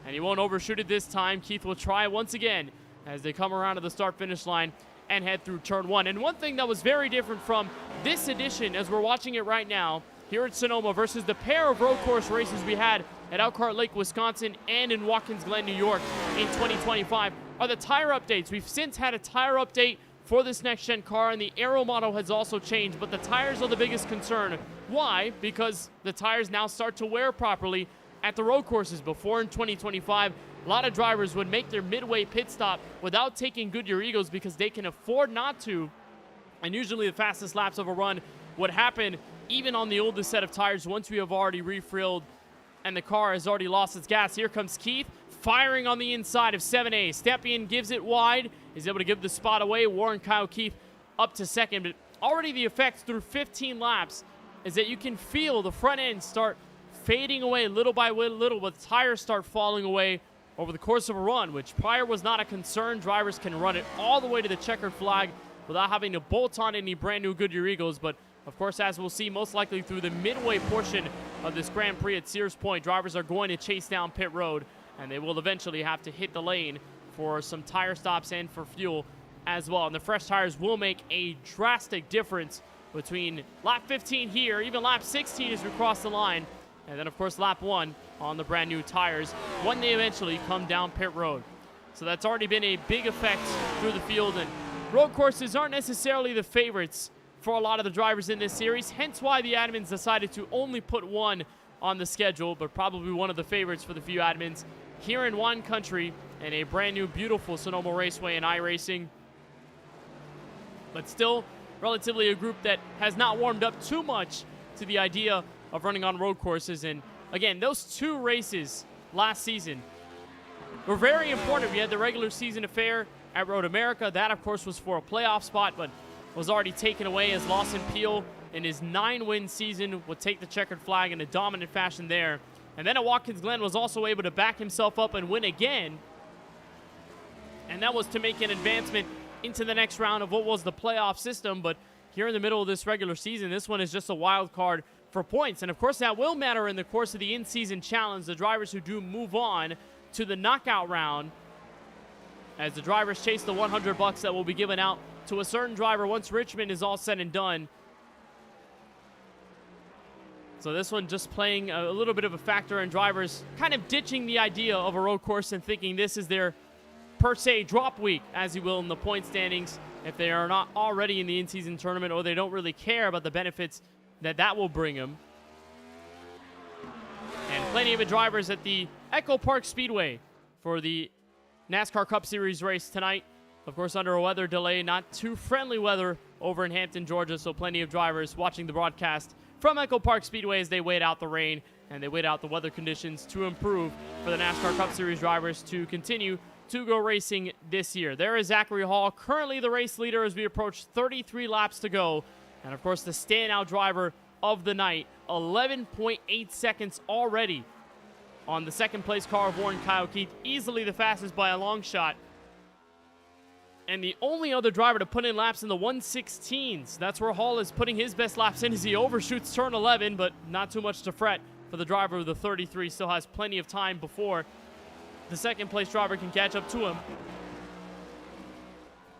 And he won't overshoot it this time. Keith will try once again as they come around to the start-finish line and head through turn 1. And one thing that was very different from this edition, as we're watching it right now, here at Sonoma versus the pair of road course races we had at Elkhart Lake, Wisconsin, and in Watkins Glen, New York in 2025, are the tire updates. We've since had a tire update for this next-gen car, and the aero model has also changed, but the tires are the biggest concern. Why? Because the tires now start to wear properly at the road courses. Before in 2025, a lot of drivers would make their midway pit stop without taking Goodyear Eagles because they can afford not to, and usually the fastest laps of a run would happen even on the oldest set of tires once we have already refilled and the car has already lost its gas. Here comes Keith, firing on the inside of 7A. Stepien gives it wide. He's able to give the spot away. Warren Kyle Keith up to second. But already the effects through 15 laps is that you can feel the front end start fading away little by little, but the tires start falling away over the course of a run, which prior was not a concern. Drivers can run it all the way to the checkered flag without having to bolt on any brand new Goodyear Eagles. But of course, as we'll see, most likely through the midway portion of this Grand Prix at Sears Point, drivers are going to chase down pit road, and they will eventually have to hit the lane for some tire stops and for fuel as well. And the fresh tires will make a drastic difference between lap 15 here, even lap 16 as we cross the line, and then, of course, lap 1 on the brand new tires when they eventually come down pit road. So that's already been a big effect through the field, and road courses aren't necessarily the favorites for a lot of the drivers in this series, hence why the admins decided to only put one on the schedule, but probably one of the favorites for the few admins here in wine country and a brand new beautiful Sonoma Raceway and iRacing. But still relatively a group that has not warmed up too much to the idea of running on road courses. And again, those two races last season were very important. We had the regular season affair at Road America. That, of course, was for a playoff spot, but was already taken away as Lawson Peel in his 9-win season would take the checkered flag in a dominant fashion there. And then at Watkins Glen was also able to back himself up and win again. And that was to make an advancement into the next round of what was the playoff system. But here in the middle of this regular season, this one is just a wild card for points. And of course, that will matter in the course of the in-season challenge. The drivers who do move on to the knockout round, as the drivers chase the $100 that will be given out to a certain driver once Richmond is all said and done. So this one just playing a little bit of a factor in drivers kind of ditching the idea of a road course and thinking this is their per se drop week, as you will, in the point standings, if they are not already in the in-season tournament, or they don't really care about the benefits that will bring them. And plenty of drivers at the Echo Park Speedway for the NASCAR Cup Series race tonight. Of course, under a weather delay, not too friendly weather over in Hampton, Georgia, so plenty of drivers watching the broadcast from Echo Park Speedway as they wait out the rain and they wait out the weather conditions to improve for the NASCAR Cup Series drivers to continue to go racing this year. There is Zachary Hall, currently the race leader as we approach 33 laps to go. And, of course, the standout driver of the night, 11.8 seconds already on the second-place car of Warren Kyle Keith, easily the fastest by a long shot. And the only other driver to put in laps in the 116s. That's where Hall is putting his best laps in as he overshoots turn 11, but not too much to fret for the driver of the 33. Still has plenty of time before the second-place driver can catch up to him.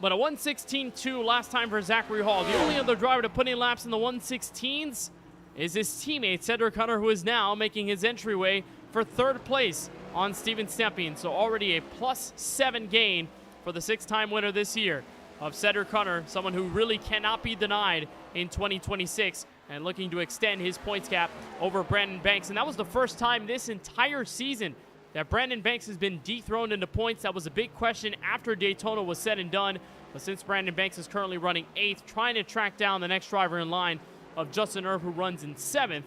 But a 116.2 last time for Zachary Hall. The only other driver to put in laps in the 116s is his teammate, Cedric Hunter, who is now making his entryway for third place on Steven Stepien. So already a +7 gain for the 6-time winner this year of Cedric Hunter, someone who really cannot be denied in 2026 and looking to extend his points gap over Brandon Banks. And that was the first time this entire season that Brandon Banks has been dethroned into points. That was a big question after Daytona was said and done. But since Brandon Banks is currently running 8th, trying to track down the next driver in line of Justin Erb, who runs in 7th,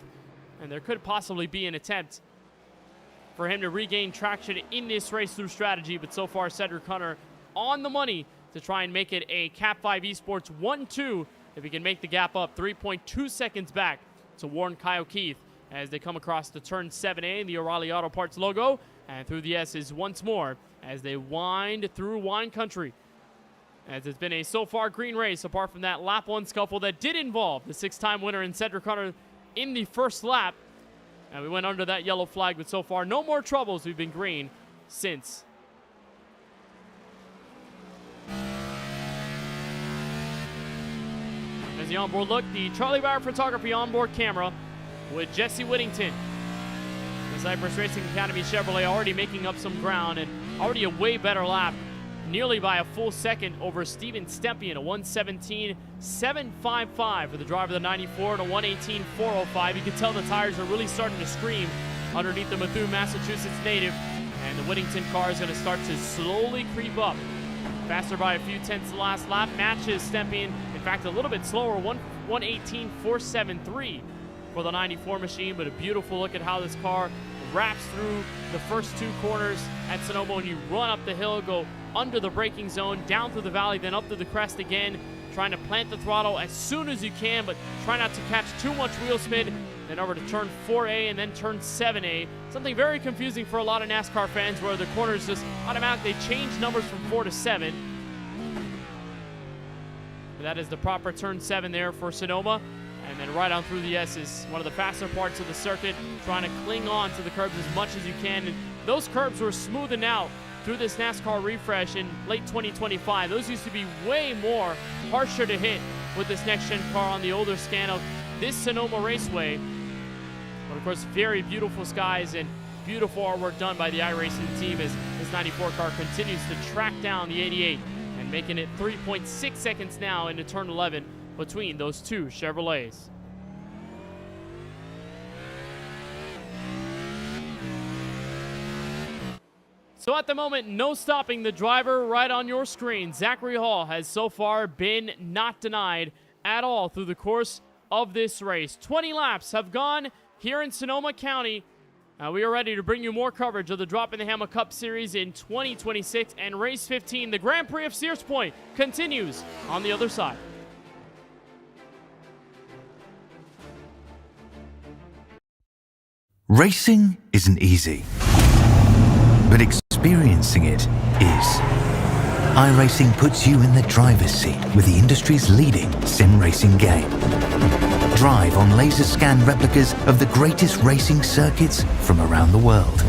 and there could possibly be an attempt for him to regain traction in this race through strategy. But so far, Cedric Hunter on the money to try and make it a Cap 5 Esports 1-2 if he can make the gap up 3.2 seconds back to Warren Kyle Keith as they come across the turn 7A in the O'Reilly Auto Parts logo and through the S's once more as they wind through wine country. As it's been a so far green race, apart from that lap 1 scuffle that did involve the 6-time winner in Cedric Hunter in the first lap. And we went under that yellow flag, but so far no more troubles. We've been green since. As the onboard look, the Charlie Bauer Photography onboard camera with Jesse Whittington. The Cypress Racing Academy Chevrolet already making up some ground and already a way better lap, nearly by a full second over Steven Stepien, a 1:17.755 for the driver of the 94 and a 1:18.405. You can tell the tires are really starting to scream underneath the Methuen, Massachusetts native, and the Whittington car is going to start to slowly creep up. Faster by a few tenths the last lap, matches Stepien, in fact a little bit slower, 1:18.473 for the 94 machine, but a beautiful look at how this car wraps through the first two corners at Sonoma. When you run up the hill, go under the braking zone, down through the valley, then up to the crest again, trying to plant the throttle as soon as you can, but try not to catch too much wheel spin. Then over to turn 4A and then turn 7A. Something very confusing for a lot of NASCAR fans where the corners just automatically change numbers from 4 to 7. But that is the proper turn 7 there for Sonoma. And then right on through the S's, one of the faster parts of the circuit, trying to cling on to the curbs as much as you can. And those curbs were smoothing out through this NASCAR refresh in late 2025. Those used to be way more harsher to hit with this next-gen car on the older scan of this Sonoma Raceway. But of course, very beautiful skies and beautiful artwork done by the iRacing team as this 94 car continues to track down the 88 and making it 3.6 seconds now into turn 11 between those two Chevrolets. So at the moment, no stopping the driver right on your screen. Zachary Hall has so far been not denied at all through the course of this race. 20 laps have gone here in Sonoma County. We are ready to bring you more coverage of the Droppin' the Hammah Cup Series in 2026, and race 15, the Grand Prix of Sears Point, continues on the other side. Racing isn't easy, but experiencing it is. iRacing puts you in the driver's seat with the industry's leading sim racing game. Drive on laser scan replicas of the greatest racing circuits from around the world.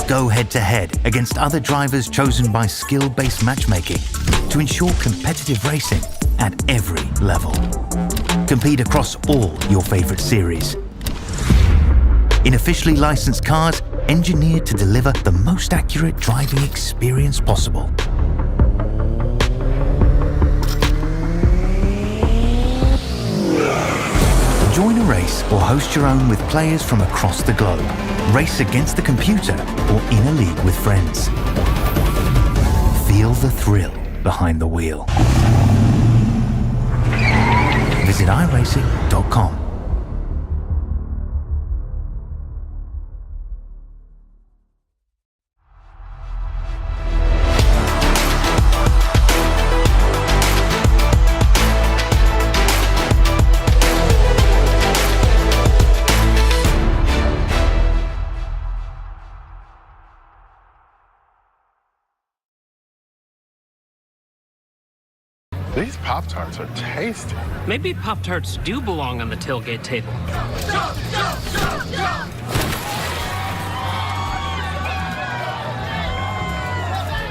Go head to head against other drivers chosen by skill-based matchmaking to ensure competitive racing at every level. Compete across all your favorite series in officially licensed cars engineered to deliver the most accurate driving experience possible. Join a race or host your own with players from across the globe. Race against the computer or in a league with friends. Feel the thrill behind the wheel. Visit iRacing.com. These Pop-Tarts are tasty. Maybe Pop-Tarts do belong on the tailgate table.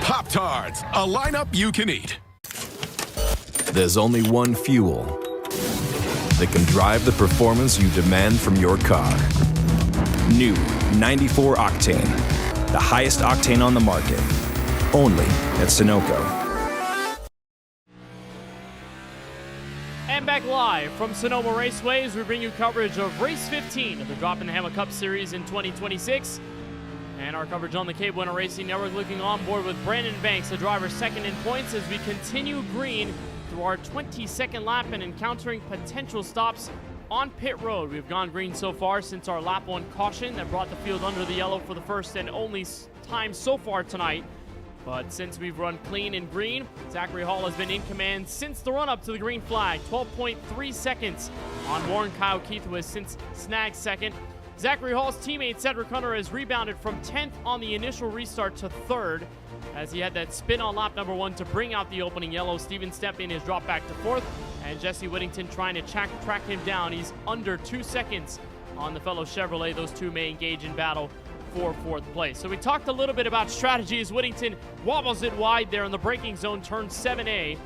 Pop-Tarts, a lineup you can eat. There's only one fuel that can drive the performance you demand from your car. New 94 Octane, the highest octane on the market, only at Sunoco. And back live from Sonoma Raceway as we bring you coverage of race 15 of the Droppin' the Hammah Cup Series in 2026. And our coverage on the KBueno Racing Network, looking on board with Brandon Banks, the driver second in points, as we continue green through our 22nd lap and encountering potential stops on pit road. We've gone green so far since our lap 1 caution that brought the field under the yellow for the first and only time so far tonight. But since we've run clean and green, Zachary Hall has been in command since the run-up to the green flag. 12.3 seconds on Warren Kyle Keith, who has since snagged second. Zachary Hall's teammate Cedric Hunter has rebounded from 10th on the initial restart to 3rd, as he had that spin on lap number 1 to bring out the opening yellow. Steven Stepien has dropped back to 4th. and Jesse Whittington trying to track him down. He's under 2 seconds on the fellow Chevrolet. Those two may engage in battle for 4th place. So we talked a little bit about strategy as Whittington wobbles it wide there in the braking zone, turn 7A,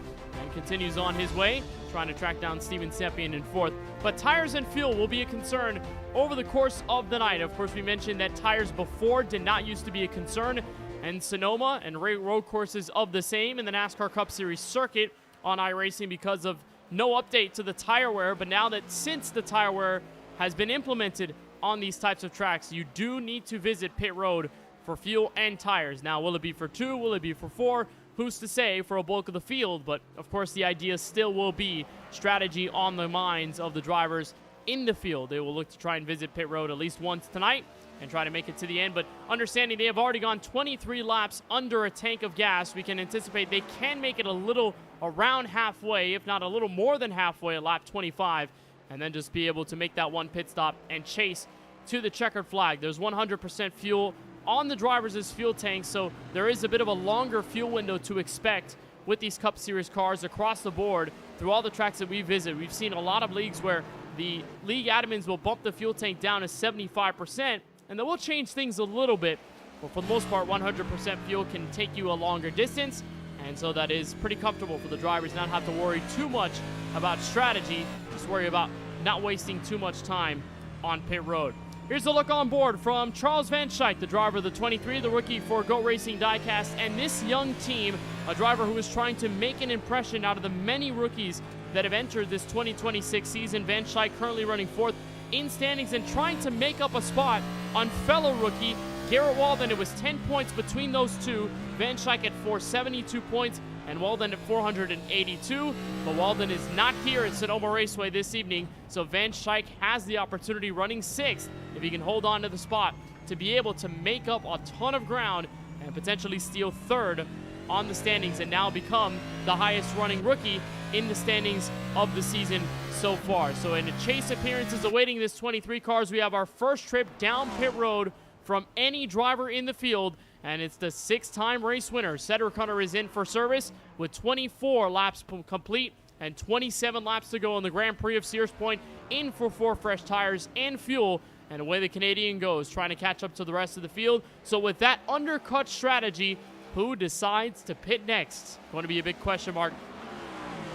and continues on his way, trying to track down Steven Sempion in 4th. But tires and fuel will be a concern over the course of the night. Of course, we mentioned that tires before did not used to be a concern, and Sonoma and road courses of the same in the NASCAR Cup Series circuit on iRacing because of no update to the tire wear. But now that since the tire wear has been implemented on these types of tracks, you do need to visit pit road for fuel and tires. Now, will it be for 2? Will it be for 4? Who's to say for a bulk of the field? But of course, the idea still will be strategy on the minds of the drivers in the field. They will look to try and visit pit road at least once tonight and try to make it to the end. But understanding they have already gone 23 laps under a tank of gas, we can anticipate they can make it a little around halfway, if not a little more than halfway at lap 25, and then just be able to make that one pit stop and chase to the checkered flag. There's 100% fuel on the drivers' fuel tanks, so there is a bit of a longer fuel window to expect with these Cup Series cars across the board through all the tracks that we visit. We've seen a lot of leagues where the league admins will bump the fuel tank down to 75%, and that will change things a little bit. But for the most part, 100% fuel can take you a longer distance, and so that is pretty comfortable for the drivers, not have to worry too much about strategy, just worry about not wasting too much time on pit road. Here's a look on board from Charles Van Schaik, the driver of the 23, the rookie for Go Racing Diecast, and this young team, a driver who is trying to make an impression out of the many rookies that have entered this 2026 season. Van Schaik currently running 4th in standings and trying to make up a spot on fellow rookie Garrett Walden. It was 10 points between those two. Van Schaik at 472 points and Walden at 482. But Walden is not here at Sonoma Raceway this evening, so Van Schaik has the opportunity running 6th, if he can hold on to the spot, to be able to make up a ton of ground and potentially steal 3rd on the standings and now become the highest running rookie in the standings of the season so far. So in the chase appearances awaiting this 23 cars, we have our first trip down pit road from any driver in the field, and it's the 6-time race winner. Cedric Hunter is in for service with 24 laps complete and 27 laps to go on the Grand Prix of Sears Point, in for 4 fresh tires and fuel, and away the Canadian goes, trying to catch up to the rest of the field. So with that undercut strategy, who decides to pit next? Going to be a big question mark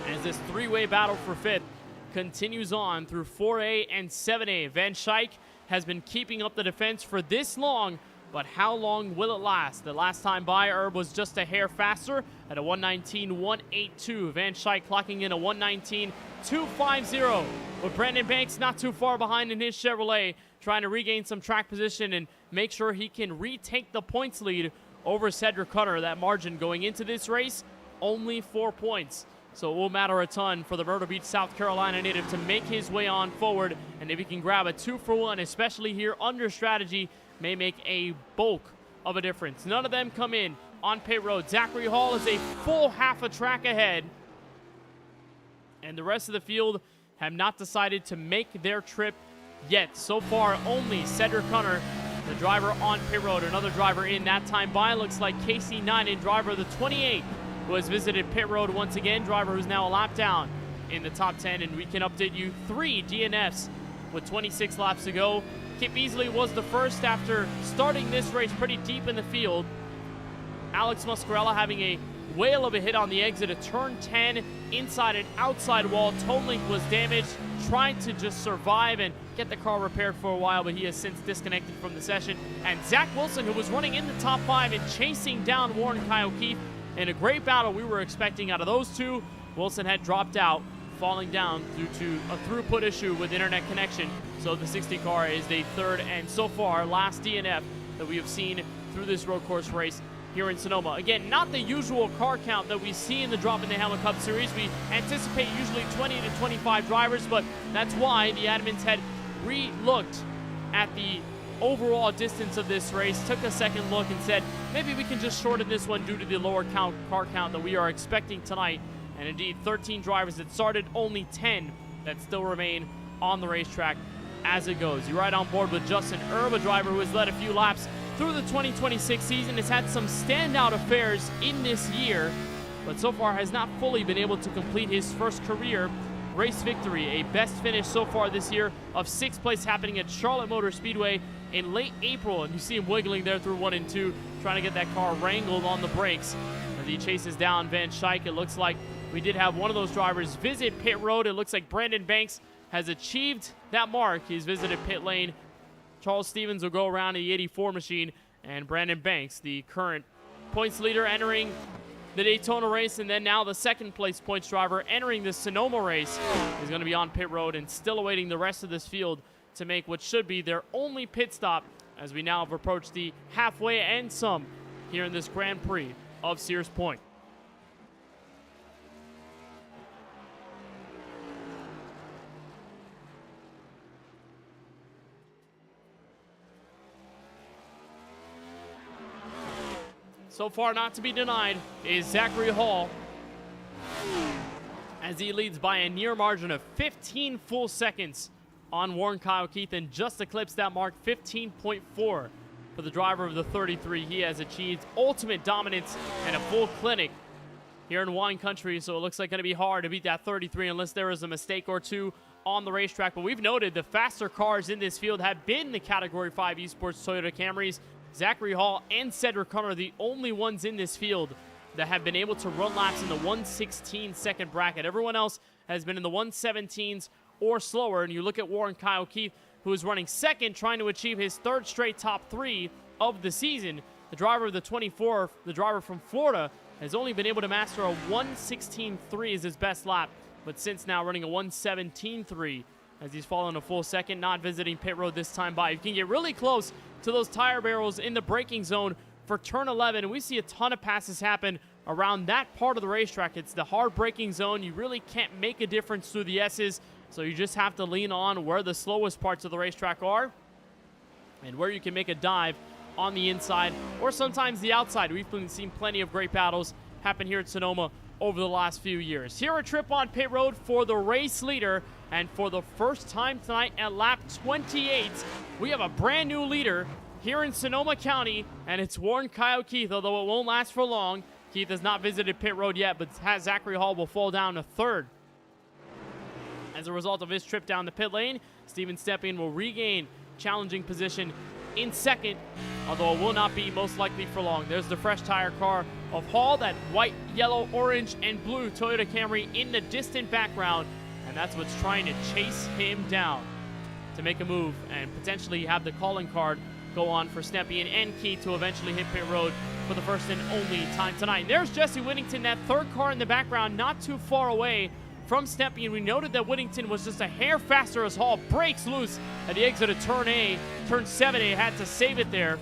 as this 3-way battle for 5th continues on through 4A and 7A. Van Schaik has been keeping up the defense for this long, but how long will it last? The last time by, Herb was just a hair faster at a 119.182. Van Schaik clocking in a 119.250, with Brandon Banks not too far behind in his Chevrolet, trying to regain some track position and make sure he can retake the points lead over Cedric Hunter. That margin going into this race, only 4 points. So it will matter a ton for the Myrtle Beach, South Carolina native to make his way on forward. And if he can grab a 2-for-1, especially here under strategy, may make a bulk of a difference. None of them come in on pit road. Zachary Hall is a full half a track ahead, and the rest of the field have not decided to make their trip yet. So far, only Cedric Hunter, the driver on pit road. Another driver in that time by looks like Casey Ninen, driver of the 28, who has visited pit road once again, driver who's now a lap down in the top 10, and we can update you 3 DNFs with 26 laps to go. Kip Beasley was the first after starting this race pretty deep in the field. Alex Muscarella having a whale of a hit on the exit of turn 10, inside and outside wall. Toe link was damaged, trying to just survive and get the car repaired for a while, but he has since disconnected from the session. And Zach Wilson, who was running in the top 5 and chasing down Warren Kyle Keith in a great battle we were expecting out of those two. Wilson had dropped out, falling down due to a throughput issue with internet connection. So the 60 car is the 3rd and so far last DNF that we have seen through this road course race here in Sonoma. Again, not the usual car count that we see in the Droppin the Hammah Cup Series. We anticipate usually 20 to 25 drivers, but that's why the admins had re-looked at the overall distance of this race, took a second look and said, maybe we can just shorten this one due to the lower car count that we are expecting tonight. And indeed, 13 drivers that started, only 10 that still remain on the racetrack as it goes. You're right on board with Justin Erb, a driver who has led a few laps through the 2026 season, has had some standout affairs in this year, but so far has not fully been able to complete his first career race victory, a best finish so far this year of 6th place happening at Charlotte Motor Speedway in late April. And you see him wiggling there through 1 and 2, trying to get that car wrangled on the brakes as he chases down Van Schaik. It looks like we did have one of those drivers visit pit road. It looks like Brandon Banks has achieved that mark. He's visited pit lane. Charles Stevens will go around in the 84 machine, and Brandon Banks, the current points leader, entering the Daytona race, and then now the 2nd place points driver entering the Sonoma race, is going to be on pit road and still awaiting the rest of this field to make what should be their only pit stop, as we now have approached the halfway and some here in this Grand Prix of Sears Point. So far, not to be denied, is Zachary Hall, as he leads by a near margin of 15 full seconds on Warren Kyle Keith, and just eclipsed that mark, 15.4 for the driver of the 33. He has achieved ultimate dominance and a full clinic here in wine country, so it looks like going to be hard to beat that 33 unless there is a mistake or two on the racetrack. But we've noted the faster cars in this field have been the Category 5 Esports Toyota Camrys. Zachary Hall and Cedric Hunter are the only ones in this field that have been able to run laps in the 1:16 second bracket. Everyone else has been in the 1:17s or slower. And you look at Warren Kyle Keith, who is running 2nd, trying to achieve his 3rd straight top 3 of the season. The driver of the 24, the driver from Florida, has only been able to master a 1:16.3 as his best lap, but since now running a 1:17.3 as he's fallen a full 2nd, not visiting pit road this time by. You can get really close to those tire barrels in the braking zone for turn 11, and we see a ton of passes happen around that part of the racetrack. It's the hard braking zone. You really can't make a difference through the S's, so you just have to lean on where the slowest parts of the racetrack are and where you can make a dive on the inside or sometimes the outside. We've seen plenty of great battles happen here at Sonoma over the last few years. Here a trip on pit road for the race leader, and for the first time tonight at lap 28, we have a brand new leader here in Sonoma County, and it's Warren Kyle Keith, although it won't last for long. Keith has not visited pit road yet, but Zachary Hall will fall down to 3rd. As a result of his trip down the pit lane, Steven Stepien will regain challenging position in 2nd, although it will not be most likely for long. There's the fresh tire car of Hall, that white, yellow, orange, and blue Toyota Camry in the distant background, and that's what's trying to chase him down to make a move and potentially have the calling card go on for Stepien and Keith to eventually hit pit road for the first and only time tonight. There's Jesse Whittington, that 3rd car in the background, not too far away from Stepien. We noted that Whittington was just a hair faster as Hall breaks loose at the exit of turn A. Turn 7A had to save it there.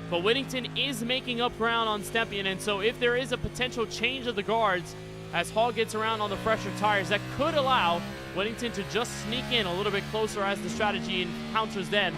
But Whittington is making up ground on Stepien, and so if there is a potential change of the guards as Hall gets around on the fresher tires, that could allow Whittington to just sneak in a little bit closer as the strategy encounters them.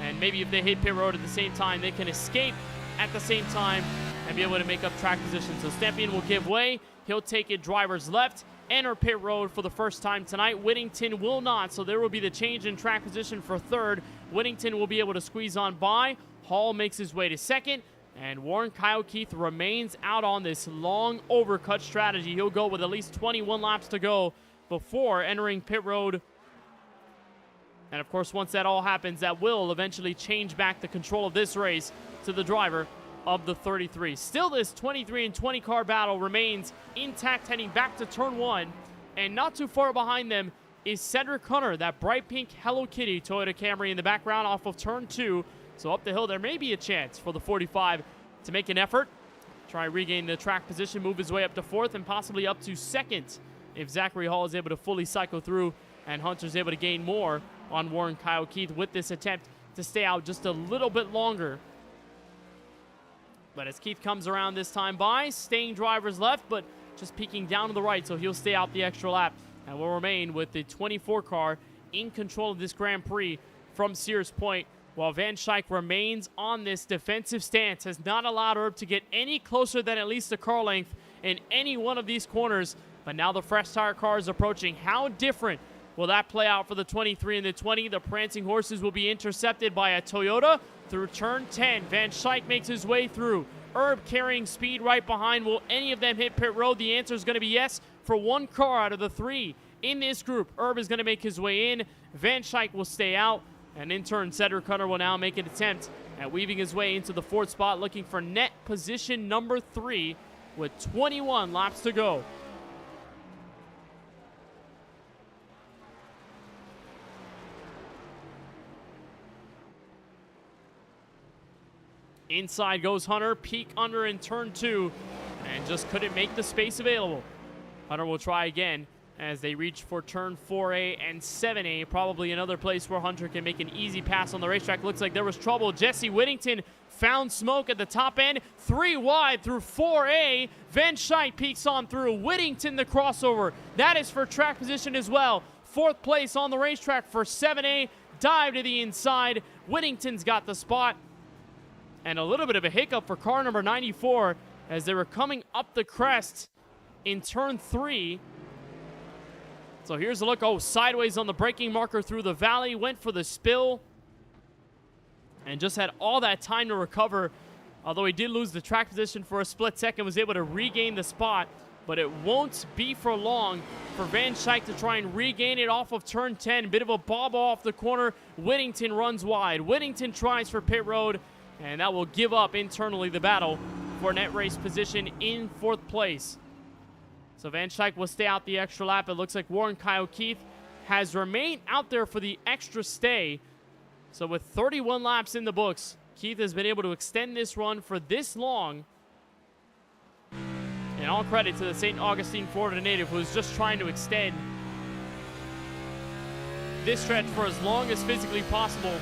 And maybe if they hit pit road at the same time, they can escape at the same time and be able to make up track position. So Stepien will give way. He'll take it driver's left, enter pit road for the first time tonight. Whittington will not, so there will be the change in track position for 3rd. Whittington will be able to squeeze on by. Hall makes his way to 2nd, and Warren Kyle Keith remains out on this long overcut strategy. He'll go with at least 21 laps to go before entering pit road. And of course, once that all happens, that will eventually change back the control of this race to the driver of the 33. Still, this 23 and 20 car battle remains intact heading back to turn 1, and not too far behind them is Cedric Hunter, that bright pink Hello Kitty Toyota Camry in the background off of turn 2. So up the hill, there may be a chance for the 45 to make an effort, try and regain the track position, move his way up to 4th, and possibly up to 2nd if Zachary Hall is able to fully cycle through and Hunter's able to gain more on Warren Kyle Keith with this attempt to stay out just a little bit longer. But as Keith comes around this time by, staying driver's left, but just peeking down to the right, so he'll stay out the extra lap and will remain with the 24 car in control of this Grand Prix from Sears Point, while Van Schaik remains on this defensive stance, has not allowed Herb to get any closer than at least a car length in any one of these corners. But now the fresh tire car is approaching. How different will that play out for the 23 and the 20? The prancing horses will be intercepted by a Toyota through turn 10. Van Schaik makes his way through. Herb carrying speed right behind. Will any of them hit pit road? The answer is going to be yes for one car out of the 3 in this group. Erb is going to make his way in. Van Schaik will stay out. And in turn, Cedric Cutter will now make an attempt at weaving his way into the 4th spot, looking for net position number 3 with 21 laps to go. Inside goes Hunter, peak under in turn 2, and just couldn't make the space available. Hunter will try again as they reach for turn 4A and 7A, probably another place where Hunter can make an easy pass on the racetrack. Looks like there was trouble. Jesse Whittington found smoke at the top end, 3 wide through 4A. Van Schaik peeks on through. Whittington the crossover. That is for track position as well. 4th place on the racetrack for 7A. Dive to the inside. Whittington's got the spot. And a little bit of a hiccup for car number 94 as they were coming up the crest in turn 3. So here's a look. Oh, sideways on the braking marker through the valley. Went for the spill. And just had all that time to recover. Although he did lose the track position for a split second, was able to regain the spot. But it won't be for long for Van Schaik to try and regain it off of turn 10. Bit of a bob off the corner. Whittington runs wide. Whittington tries for pit road. And that will give up internally the battle for net race position in 4th place. So Van Schaik will stay out the extra lap. It looks like Warren Kyle Keith has remained out there for the extra stay. So with 31 laps in the books, Keith has been able to extend this run for this long. And all credit to the St. Augustine, Florida native who is just trying to extend this stretch for as long as physically possible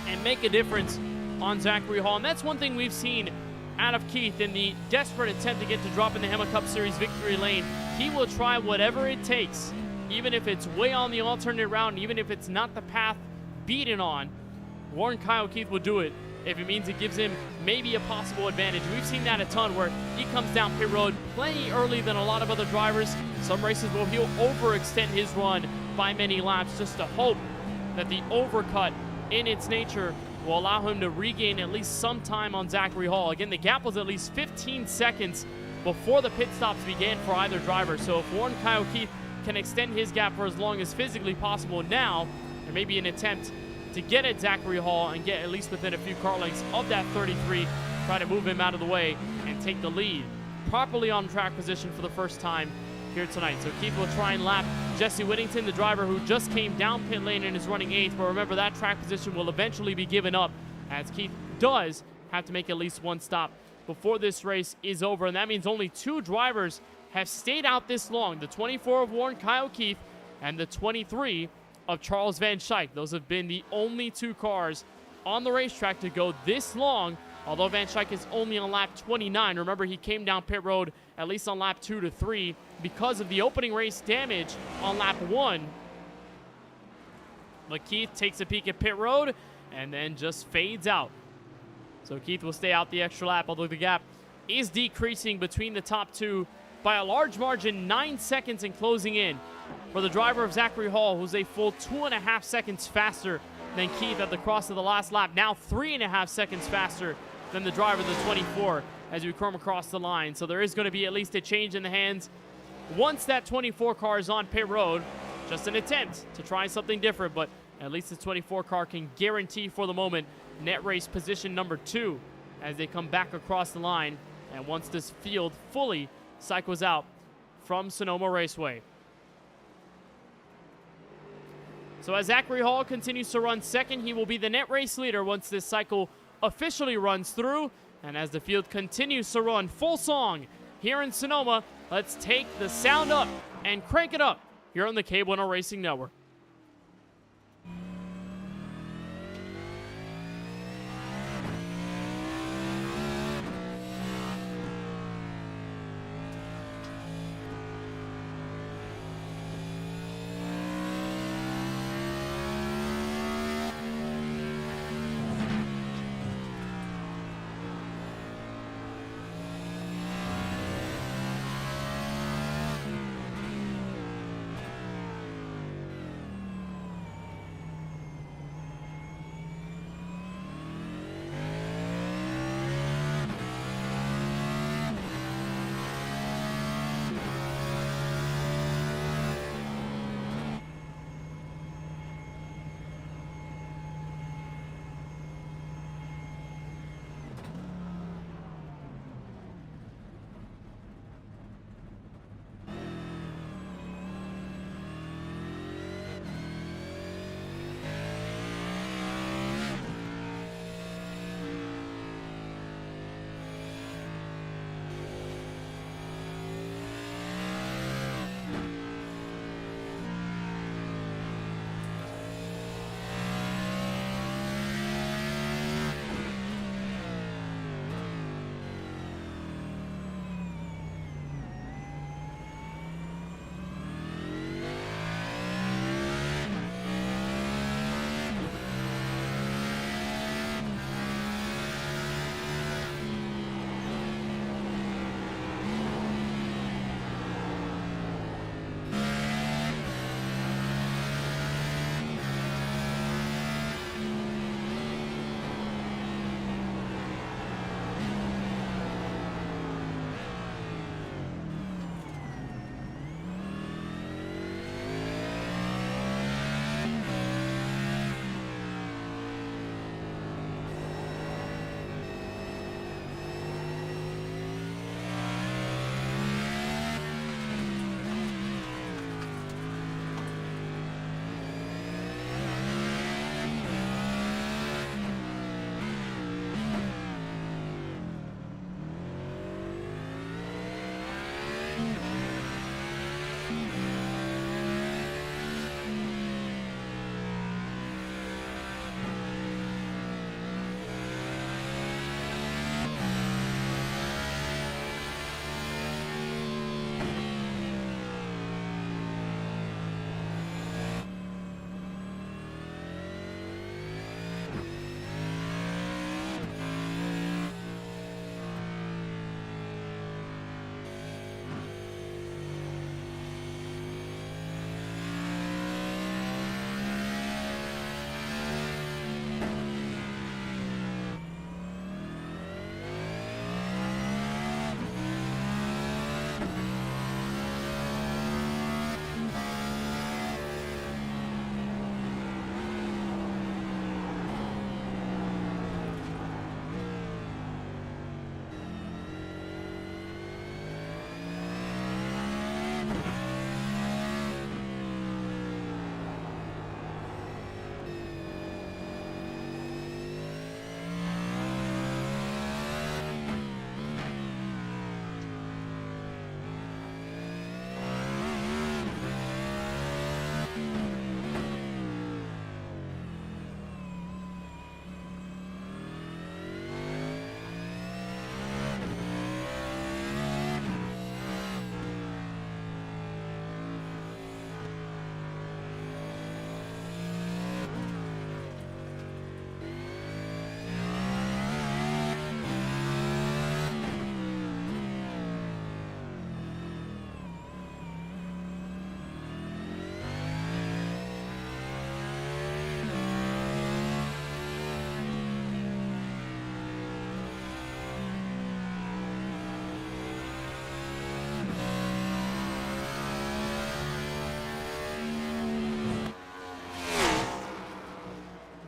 and make a difference on Zachary Hall. And that's one thing we've seen out of Keith in the desperate attempt to get to drop in the Hammah Cup Series victory lane. He will try whatever it takes, even if it's way on the alternate route, and even if it's not the path beaten on. Warren Kyle Keith will do it if it means it gives him maybe a possible advantage. We've seen that a ton where he comes down pit road plenty early than a lot of other drivers. Some races where he'll overextend his run by many laps just to hope that the overcut in its nature will allow him to regain at least some time on Zachary Hall. Again, the gap was at least 15 seconds before the pit stops began for either driver. So if Warren Kyle Keith can extend his gap for as long as physically possible now, there may be an attempt to get at Zachary Hall and get at least within a few car lengths of that 33, try to move him out of the way and take the lead. Properly on track position for the first time here tonight. So Keith will try and lap Jesse Whittington, the driver who just came down pit lane and is running 8th. But remember, that track position will eventually be given up as Keith does have to make at least one stop before this race is over. And that means only 2 drivers have stayed out this long. The 24 of Warren Kyle Keith and the 23 of Charles Van Schaik. Those have been the only 2 cars on the racetrack to go this long. Although Van Schaik is only on lap 29. Remember, he came down pit road at least on lap 2 to 3 because of the opening race damage on lap 1. But Keith takes a peek at pit road and then just fades out. So Keith will stay out the extra lap, although the gap is decreasing between the top 2 by a large margin, 9 seconds in closing in for the driver of Zachary Hall, who's a full 2.5 seconds faster than Keith at the cross of the last lap. Now 3.5 seconds faster than the driver of the 24 as we come across the line. So there is going to be at least a change in the hands once that 24 car is on pit road. Just an attempt to try something different, but at least the 24 car can guarantee for the moment net race position number 2 as they come back across the line. And once this field fully cycles out from Sonoma Raceway. So as Zachary Hall continues to run second, he will be the net race leader once this cycle officially runs through. And as the field continues to run full song here in Sonoma, let's take the sound up and crank it up here on the KBueno Racing Network.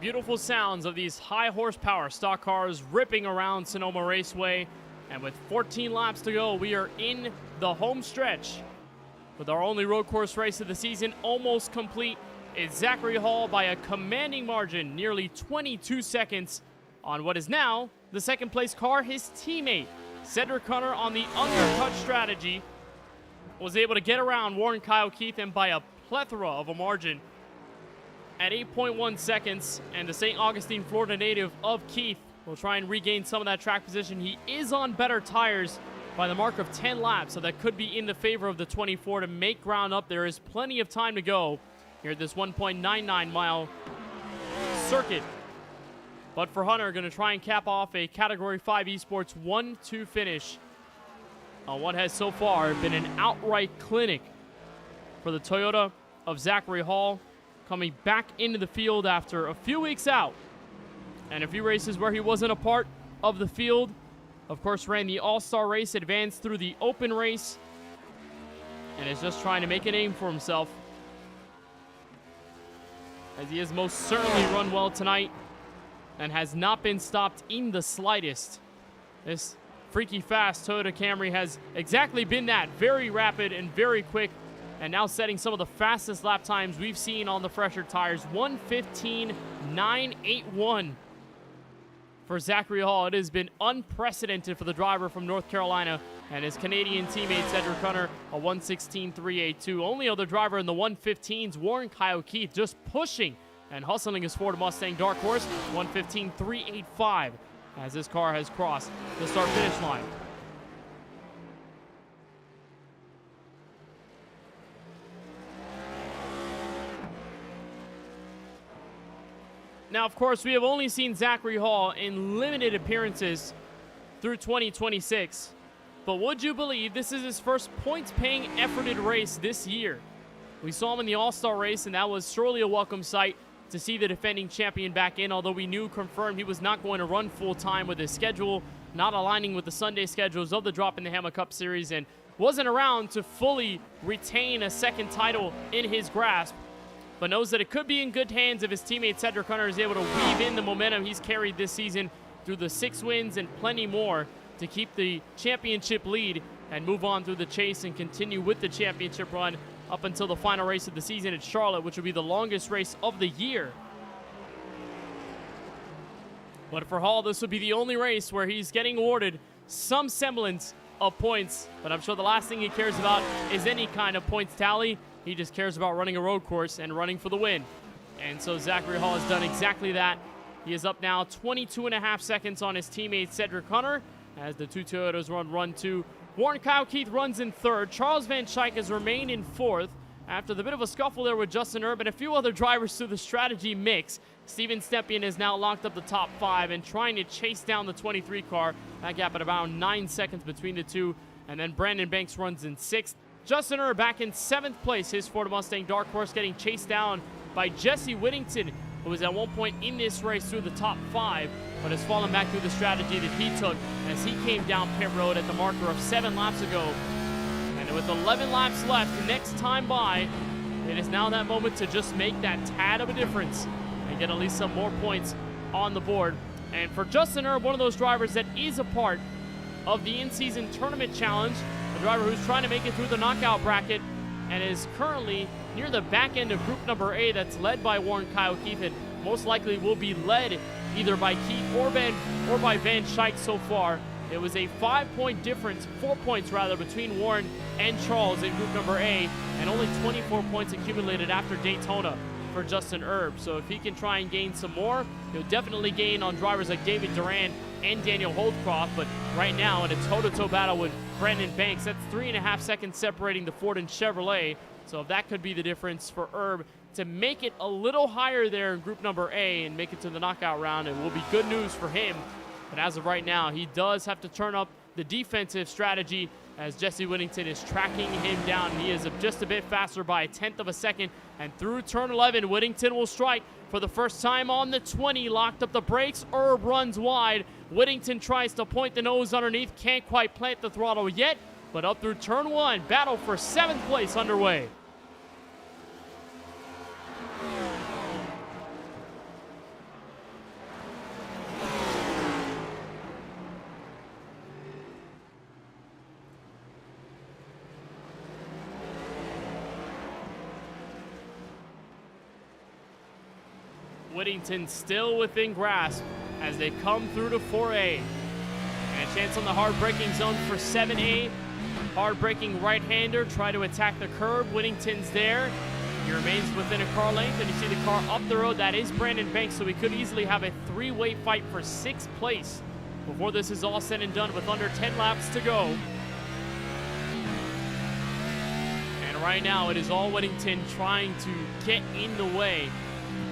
beautiful sounds of these high horsepower stock cars ripping around Sonoma Raceway. And with 14 laps to go, we are in the home stretch with our only road course race of the season almost complete. It's Zachary Hall by a commanding margin, nearly 22 seconds on what is now the second place car. His teammate, Cedric Hunter, on the undercut strategy, was able to get around Warren Kyle Keith and by a plethora of a margin at 8.1 seconds. And the St. Augustine, Florida native of Keith will try and regain some of that track position. He is on better tires by the mark of 10 laps, so that could be in the favor of the 24 to make ground up. There is plenty of time to go here at this 1.99 mile circuit. But for Hunter, going to try and cap off a Category 5 Esports 1-2 finish on what has so far been an outright clinic for the Toyota of Zachary Hall, coming back into the field after a few weeks out and a few races where he wasn't a part of the field. Of course, ran the All-Star race, advanced through the Open race, and is just trying to make a name for himself, as he has most certainly run well tonight and has not been stopped in the slightest. This freaky fast Toyota Camry has exactly been that, very rapid and very quick, and now setting some of the fastest lap times we've seen on the fresher tires. 1:15.981 for Zachary Hall. It has been unprecedented for the driver from North Carolina and his Canadian teammate Cedric Hunter, a 1:16.382. Only other driver in the 1:15s, Warren Kyle Keith, just pushing and hustling his Ford Mustang Dark Horse, 1:15.385, as this car has crossed the start-finish line. Now, of course, we have only seen Zachary Hall in limited appearances through 2026. But would you believe this is his first points-paying efforted race this year? We saw him in the All-Star race, and that was surely a welcome sight to see the defending champion back in, although we knew confirmed he was not going to run full-time with his schedule, not aligning with the Sunday schedules of the Droppin the Hammah Cup Series, and wasn't around to fully retain a second title in his grasp, but knows that it could be in good hands if his teammate Cedric Hunter is able to weave in the momentum he's carried this season through the 6 wins and plenty more to keep the championship lead and move on through the chase and continue with the championship run up until the final race of the season at Charlotte, which will be the longest race of the year. But for Hall, this will be the only race where he's getting awarded some semblance of points, but I'm sure the last thing he cares about is any kind of points tally. He just cares about running a road course and running for the win. And so Zachary Hall has done exactly that. He is up now 22.5 seconds on his teammate Cedric Hunter as the two Toyotas run 2. Warren Kyle Keith runs in 3rd. Charles Van Schaik has remained in 4th after the bit of a scuffle there with Justin Erb and a few other drivers through the strategy mix. Steven Stepien has now locked up the top 5 and trying to chase down the 23 car. That gap at about 9 seconds between the two. And then Brandon Banks runs in 6th. Justin Erb back in 7th place, his Ford Mustang Dark Horse getting chased down by Jesse Whittington, who was at one point in this race through the top 5, but has fallen back through the strategy that he took as he came down pit road at the marker of 7 laps ago. And with 11 laps left, next time by, it is now that moment to just make that tad of a difference and get at least some more points on the board. And for Justin Erb, one of those drivers that is a part of the in-season tournament challenge, a driver who's trying to make it through the knockout bracket and is currently near the back end of group number A that's led by Warren Kyle Keith, and most likely will be led either by Keith or by Van Schaik so far. It was a 5-point difference, 4 points rather, between Warren and Charles in group number A, and only 24 points accumulated after Daytona for Justin Erb. So if he can try and gain some more, he'll definitely gain on drivers like David Duran and Daniel Holdcroft. But right now, in a toe-to-toe battle with Brandon Banks, that's 3.5 seconds separating the Ford and Chevrolet. So if that could be the difference for Erb to make it a little higher there in group number A and make it to the knockout round, it will be good news for him. But as of right now, he does have to turn up the defensive strategy as Jesse Whittington is tracking him down. He is just a bit faster by 1/10 of a second. And through turn 11, Whittington will strike for the first time on the 20. Locked up the brakes. Erb runs wide. Whittington tries to point the nose underneath. Can't quite plant the throttle yet. But up through turn 1, battle for 7th place underway. Whittington still within grasp as they come through to 4A. And a chance on the hard braking zone for 7A. Hard braking right-hander, try to attack the curb. Whittington's there. He remains within a car length, and you see the car up the road. That is Brandon Banks, so we could easily have a three-way fight for 6th place before this is all said and done with under 10 laps to go. And right now, it is all Whittington trying to get in the way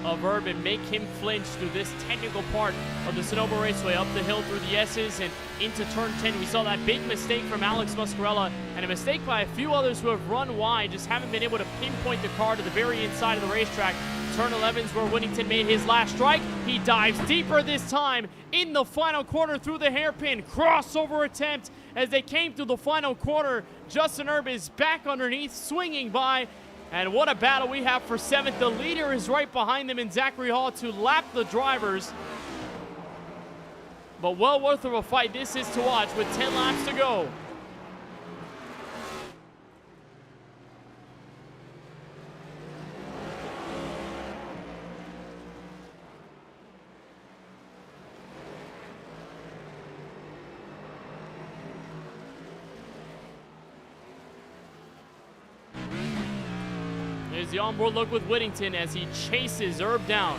of Herb and make him flinch through this technical part of the Sonoma Raceway, up the hill through the S's and into turn 10. We saw that big mistake from Alex Muscarella and a mistake by a few others who have run wide, just haven't been able to pinpoint the car to the very inside of the racetrack. Turn 11 is where Whittington made his last strike. He dives deeper this time in the final corner through the hairpin. Crossover attempt as they came through the final corner. Justin Herb is back underneath, swinging by. And what a battle we have for 7th. The leader is right behind them in Zachary Hall to lap the drivers. But well worth of a fight this is to watch with 10 laps to go. There's the onboard look with Whittington as he chases Herb down.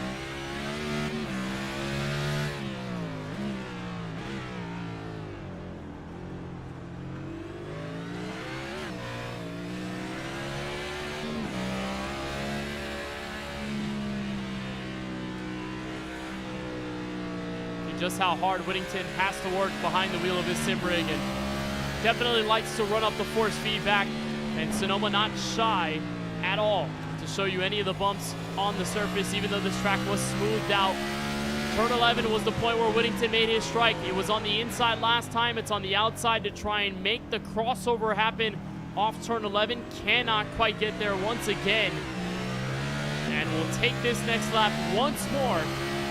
Just how hard Whittington has to work behind the wheel of his sim rig, and definitely likes to run up the force feedback, and Sonoma not shy at all to show you any of the bumps on the surface, even though this track was smoothed out. Turn 11 was the point where Whittington made his strike. It was on the inside last time. It's on the outside to try and make the crossover happen off turn 11. Cannot quite get there once again. And will take this next lap once more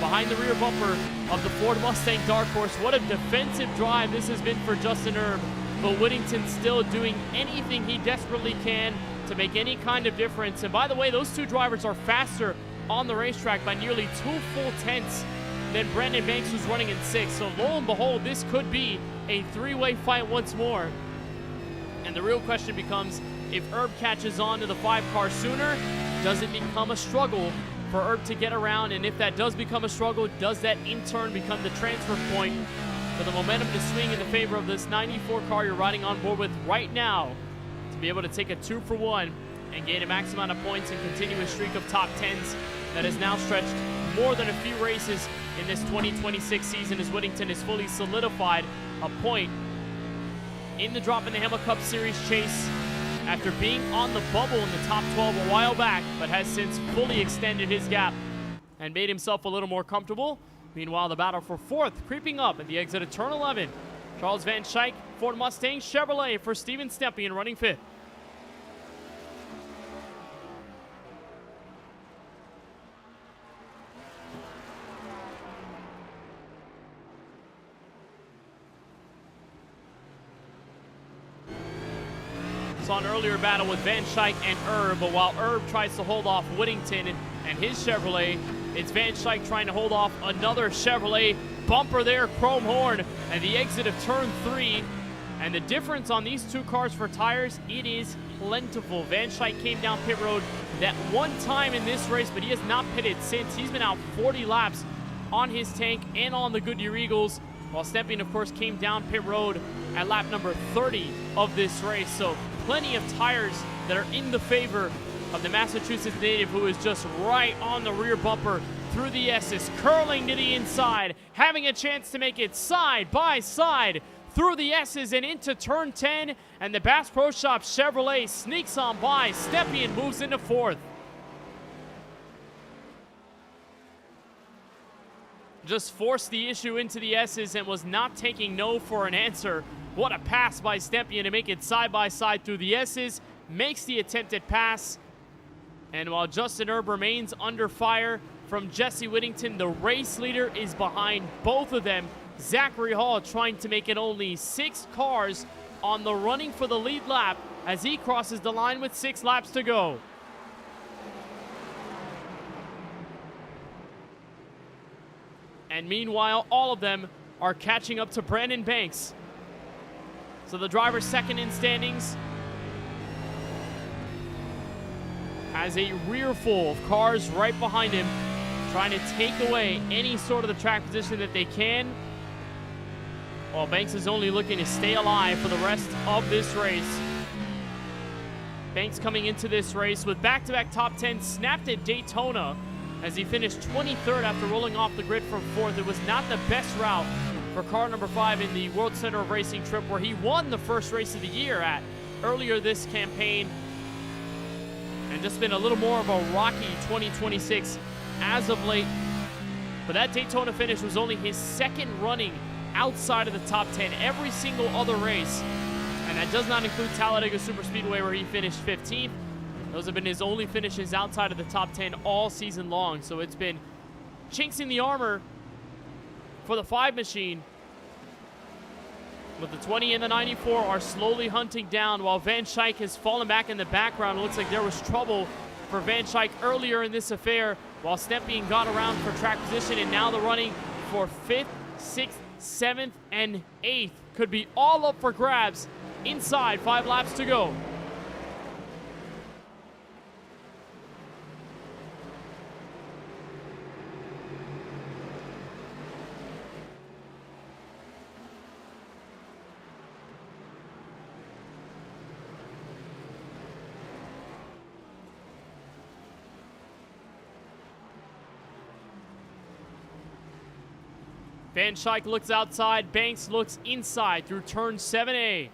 behind the rear bumper of the Ford Mustang Dark Horse. What a defensive drive this has been for Justin Herb, but Whittington still doing anything he desperately can to make any kind of difference. And by the way, those two drivers are faster on the racetrack by nearly 2 full tenths than Brandon Banks, who's running in 6th. So lo and behold, this could be a three-way fight once more. And the real question becomes, if Herb catches on to the 5 car sooner, does it become a struggle for Herb to get around? And if that does become a struggle, does that in turn become the transfer point for the momentum to swing in the favor of this 94 car you're riding on board with right now, to be able to take a 2-for-1 and gain a max amount of points and continue a streak of top 10s that has now stretched more than a few races in this 2026 season, as Whittington has fully solidified a point in the Droppin the Hammah Cup Series chase after being on the bubble in the top 12 a while back, but has since fully extended his gap and made himself a little more comfortable. Meanwhile, the battle for 4th creeping up at the exit of turn 11. Charles Van Schaik, Ford Mustang Chevrolet for Steven Stepien running 5th. Saw an earlier battle with Van Schaik and Herb, but while Herb tries to hold off Whittington and his Chevrolet, it's Van Schaik trying to hold off another Chevrolet. Bumper there, chrome horn, and the exit of turn 3. And the difference on these two cars for tires, it is plentiful. Van Schaik came down pit road that one time in this race, but he has not pitted since. He's been out 40 laps on his tank and on the Goodyear Eagles, while Stepien, of course, came down pit road at lap number 30 of this race. So plenty of tires that are in the favor of the Massachusetts native, who is just right on the rear bumper through the S's, curling to the inside, having a chance to make it side by side through the S's and into turn 10, and the Bass Pro Shop Chevrolet sneaks on by. Stepien moves into 4th. Just forced the issue into the S's and was not taking no for an answer. What a pass by Stepien to make it side by side through the S's, makes the attempted pass. And while Justin Herb remains under fire from Jesse Whittington, the race leader is behind both of them. Zachary Hall trying to make it only 6 cars on the running for the lead lap as he crosses the line with 6 laps to go. And meanwhile, all of them are catching up to Brandon Banks. So the driver second in standings has a rear full of cars right behind him, trying to take away any sort of the track position that they can, while Banks is only looking to stay alive for the rest of this race. Banks coming into this race with back-to-back top 10, snapped at Daytona as he finished 23rd after rolling off the grid from 4th. It was not the best route for car number 5 in the World Center of Racing trip, where he won the first race of the year at earlier this campaign. And just been a little more of a rocky 2026 as of late. But that Daytona finish was only his second running outside of the top 10 every single other race. And that does not include Talladega Superspeedway, where he finished 15th. Those have been his only finishes outside of the top 10 all season long. So it's been chinks in the armor for the 5 machine. But the 20 and the 94 are slowly hunting down, while Van Schaik has fallen back in the background. It looks like there was trouble for Van Schaik earlier in this affair, while Stepien got around for track position, and now the running for 5th, 6th, 7th, and 8th could be all up for grabs inside 5 laps to go. Van Schaik looks outside, Banks looks inside through turn 7A.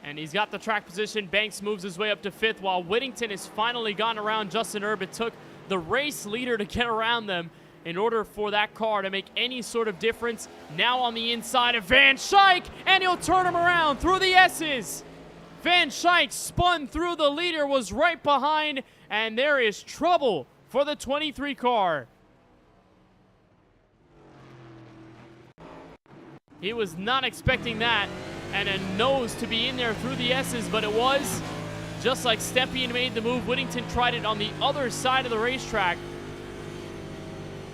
And he's got the track position. Banks moves his way up to 5th, while Whittington has finally gone around Justin Erb. It took the race leader to get around them in order for that car to make any sort of difference. Now on the inside of Van Schaik, and he'll turn him around through the S's. Van Schaik spun through the leader, was right behind, and there is trouble for the 23 car. He was not expecting that, and a nose to be in there through the S's, but it was. Just like Stepien made the move, Whittington tried it on the other side of the racetrack.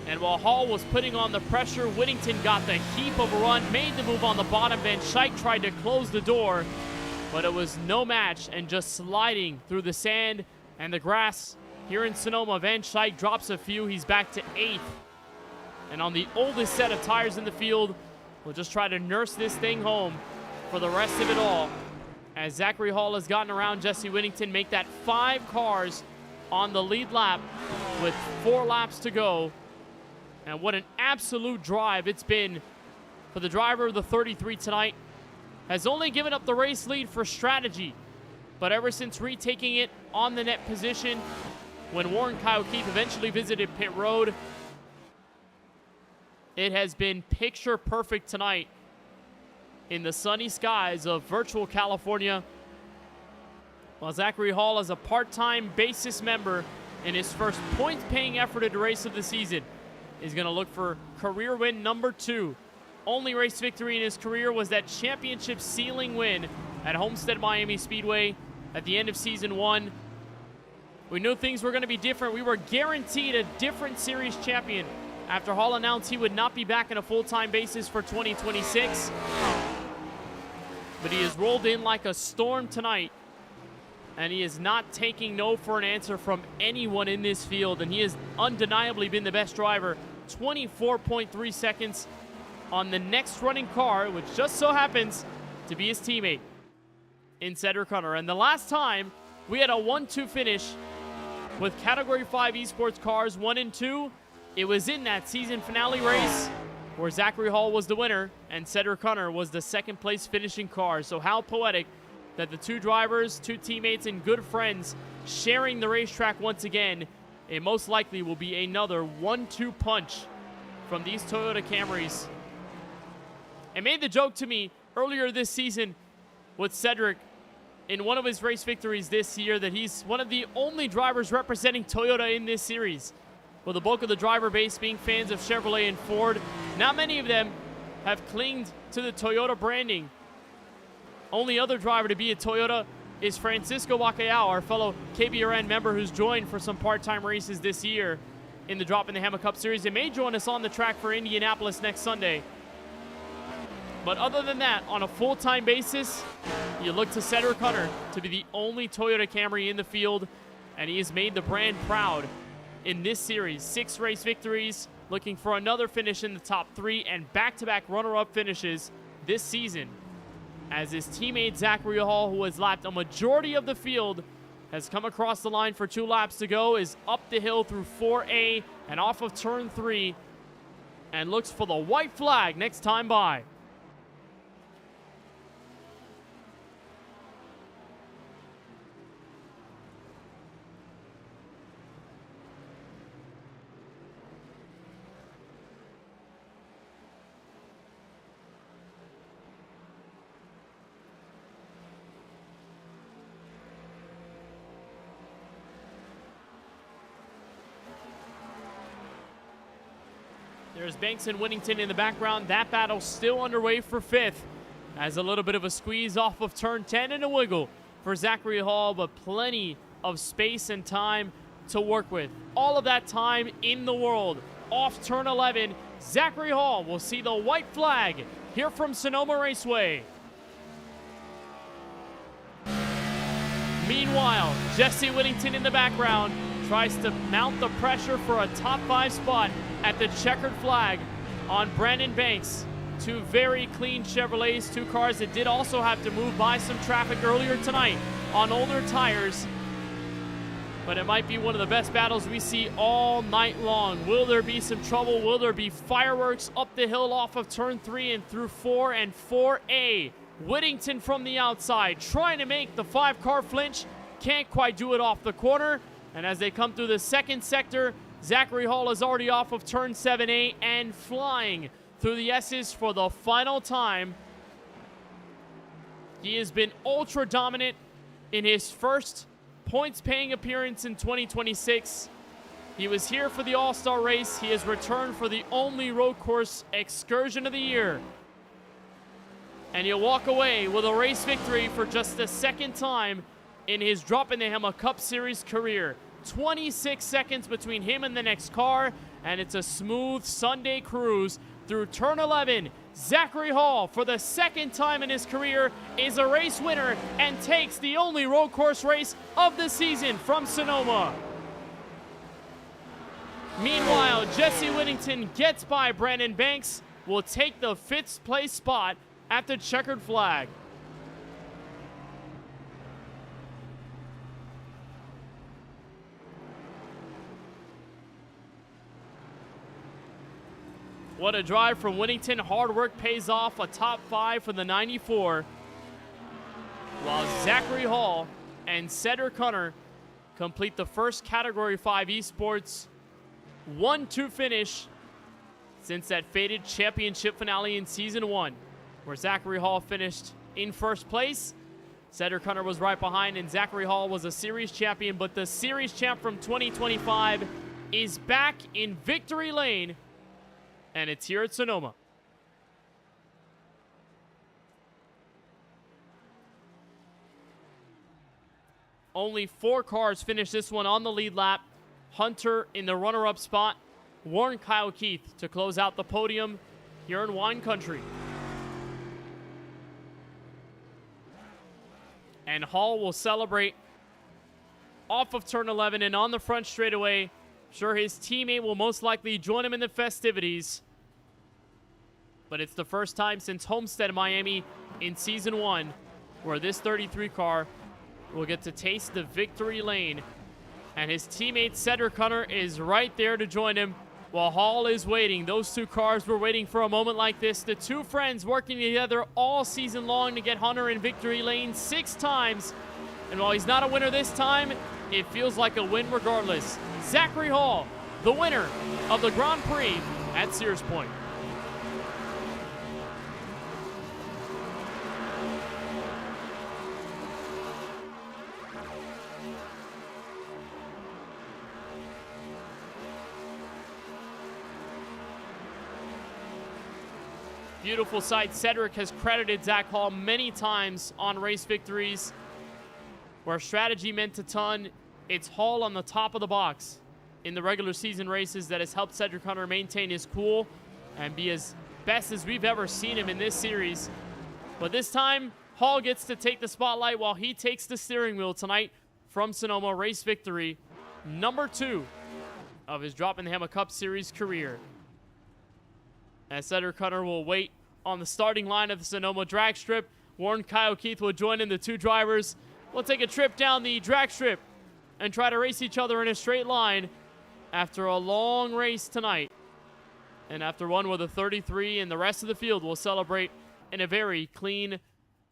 And while Hall was putting on the pressure, Whittington got the heap of a run, made the move on the bottom. Van Schaik tried to close the door, but it was no match, and just sliding through the sand and the grass here in Sonoma. Van Schaik drops a few. He's back to 8th. And on the oldest set of tires in the field, we'll just try to nurse this thing home for the rest of it all, as Zachary Hall has gotten around Jesse Whittington, make that 5 cars on the lead lap with 4 laps to go. And what an absolute drive it's been for the driver of the 33 tonight. Has only given up the race lead for strategy, but ever since retaking it on the net position when Warren Kyle Keith eventually visited pit road, it has been picture perfect tonight in the sunny skies of virtual California, while Zachary Hall, as a part-time basis member in his first point-paying effort at a race of the season, is going to look for career win number 2. Only race victory in his career was that championship ceiling win at Homestead Miami Speedway at the end of season 1. We knew things were going to be different. We were guaranteed a different series champion after Hall announced he would not be back on a full-time basis for 2026. But he has rolled in like a storm tonight, and he is not taking no for an answer from anyone in this field, and he has undeniably been the best driver. 24.3 seconds on the next running car, which just so happens to be his teammate in Cedric Hunter. And the last time we had a 1-2 finish with Category 5 esports cars 1 and 2, it was in that season finale race where Zachary Hall was the winner and Cedric Hunter was the second place finishing car. So how poetic that the 2 drivers, 2 teammates, and good friends sharing the racetrack once again. It most likely will be another 1-2 punch from these Toyota Camrys. And made the joke to me earlier this season with Cedric in one of his race victories this year that he's one of the only drivers representing Toyota in this series, with the bulk of the driver base being fans of Chevrolet and Ford. Not many of them have clinged to the Toyota branding. Only other driver to be at Toyota is Francisco Wakayao, our fellow KBRN member who's joined for some part-time races this year. in the Droppin' the Hammah Cup Series. They may join us on the track for Indianapolis next Sunday. But other than that, on a full-time basis, you look to Cedric Hunter to be the only Toyota Camry in the field, and he has made the brand proud in this series. 6 race victories, looking for another finish in the top 3, and back-to-back runner-up finishes this season, as his teammate Zachary Hall, who has lapped a majority of the field, has come across the line for 2 laps to go, is up the hill through 4A and off of turn 3, and looks for the white flag next time by. There's Banks and Whittington in the background. That battle still underway for 5th. As a little bit of a squeeze off of turn 10 and a wiggle for Zachary Hall, but plenty of space and time to work with. All of that time in the world. Off turn 11, Zachary Hall will see the white flag here from Sonoma Raceway. Meanwhile, Jesse Whittington in the background tries to mount the pressure for a top 5 spot at the checkered flag on Brandon Banks. 2 very clean Chevrolets, 2 cars that did also have to move by some traffic earlier tonight on older tires. But it might be one of the best battles we see all night long. Will there be some trouble? Will there be fireworks up the hill off of turn 3 and through 4 and 4A? Whittington from the outside trying to make the 5-car flinch. Can't quite do it off the corner. And as they come through the second sector, Zachary Hall is already off of turn 7A and flying through the S's for the final time. He has been ultra dominant in his first points-paying appearance in 2026. He was here for the All-Star race. He has returned for the only road course excursion of the year. And he'll walk away with a race victory for just the 2nd time in his Droppin' the Hammah Cup Series career. 26 seconds between him and the next car, and it's a smooth Sunday cruise through turn 11. Zachary Hall, for the 2nd time in his career, is a race winner and takes the only road course race of the season from Sonoma. Meanwhile, Jesse Whittington gets by Brandon Banks, will take the 5th place spot at the checkered flag. What a drive from Whittington. Hard work pays off. A top 5 for the 94. While Zachary Hall and Cedric Hunter complete the first Category 5 Esports 1-2 finish since that fated championship finale in Season 1, where Zachary Hall finished in 1st place. Cedric Hunter was right behind, and Zachary Hall was a series champion, but the series champ from 2025 is back in victory lane, and it's here at Sonoma. Only 4 cars finished this one on the lead lap. Hunter in the runner-up spot. Warren Kyle Keith to close out the podium here in wine country. And Hall will celebrate off of turn 11 and on the front straightaway. Sure, his teammate will most likely join him in the festivities. But it's the first time since Homestead, Miami in Season 1 where this 33 car will get to taste the victory lane. And his teammate Cedric Hunter is right there to join him while Hall is waiting. Those 2 cars were waiting for a moment like this. The 2 friends working together all season long to get Hunter in victory lane 6 times. And while he's not a winner this time, it feels like a win regardless. Zachary Hall, the winner of the Grand Prix at Sears Point. Beautiful sight. Cedric has credited Zach Hall many times on race victories. Where strategy meant a ton, it's Hall on the top of the box in the regular season races that has helped Cedric Hunter maintain his cool and be as best as we've ever seen him in this series. But this time, Hall gets to take the spotlight while he takes the steering wheel tonight from Sonoma. Race victory number 2 of his Droppin' the Hammah Cup Series career. As Cedric Hunter will wait on the starting line of the Sonoma drag strip, Warren Kyle Keith will join in. The two drivers will take a trip down the drag strip and try to race each other in a straight line after a long race tonight. And after one with a 33, and the rest of the field will celebrate in a very clean,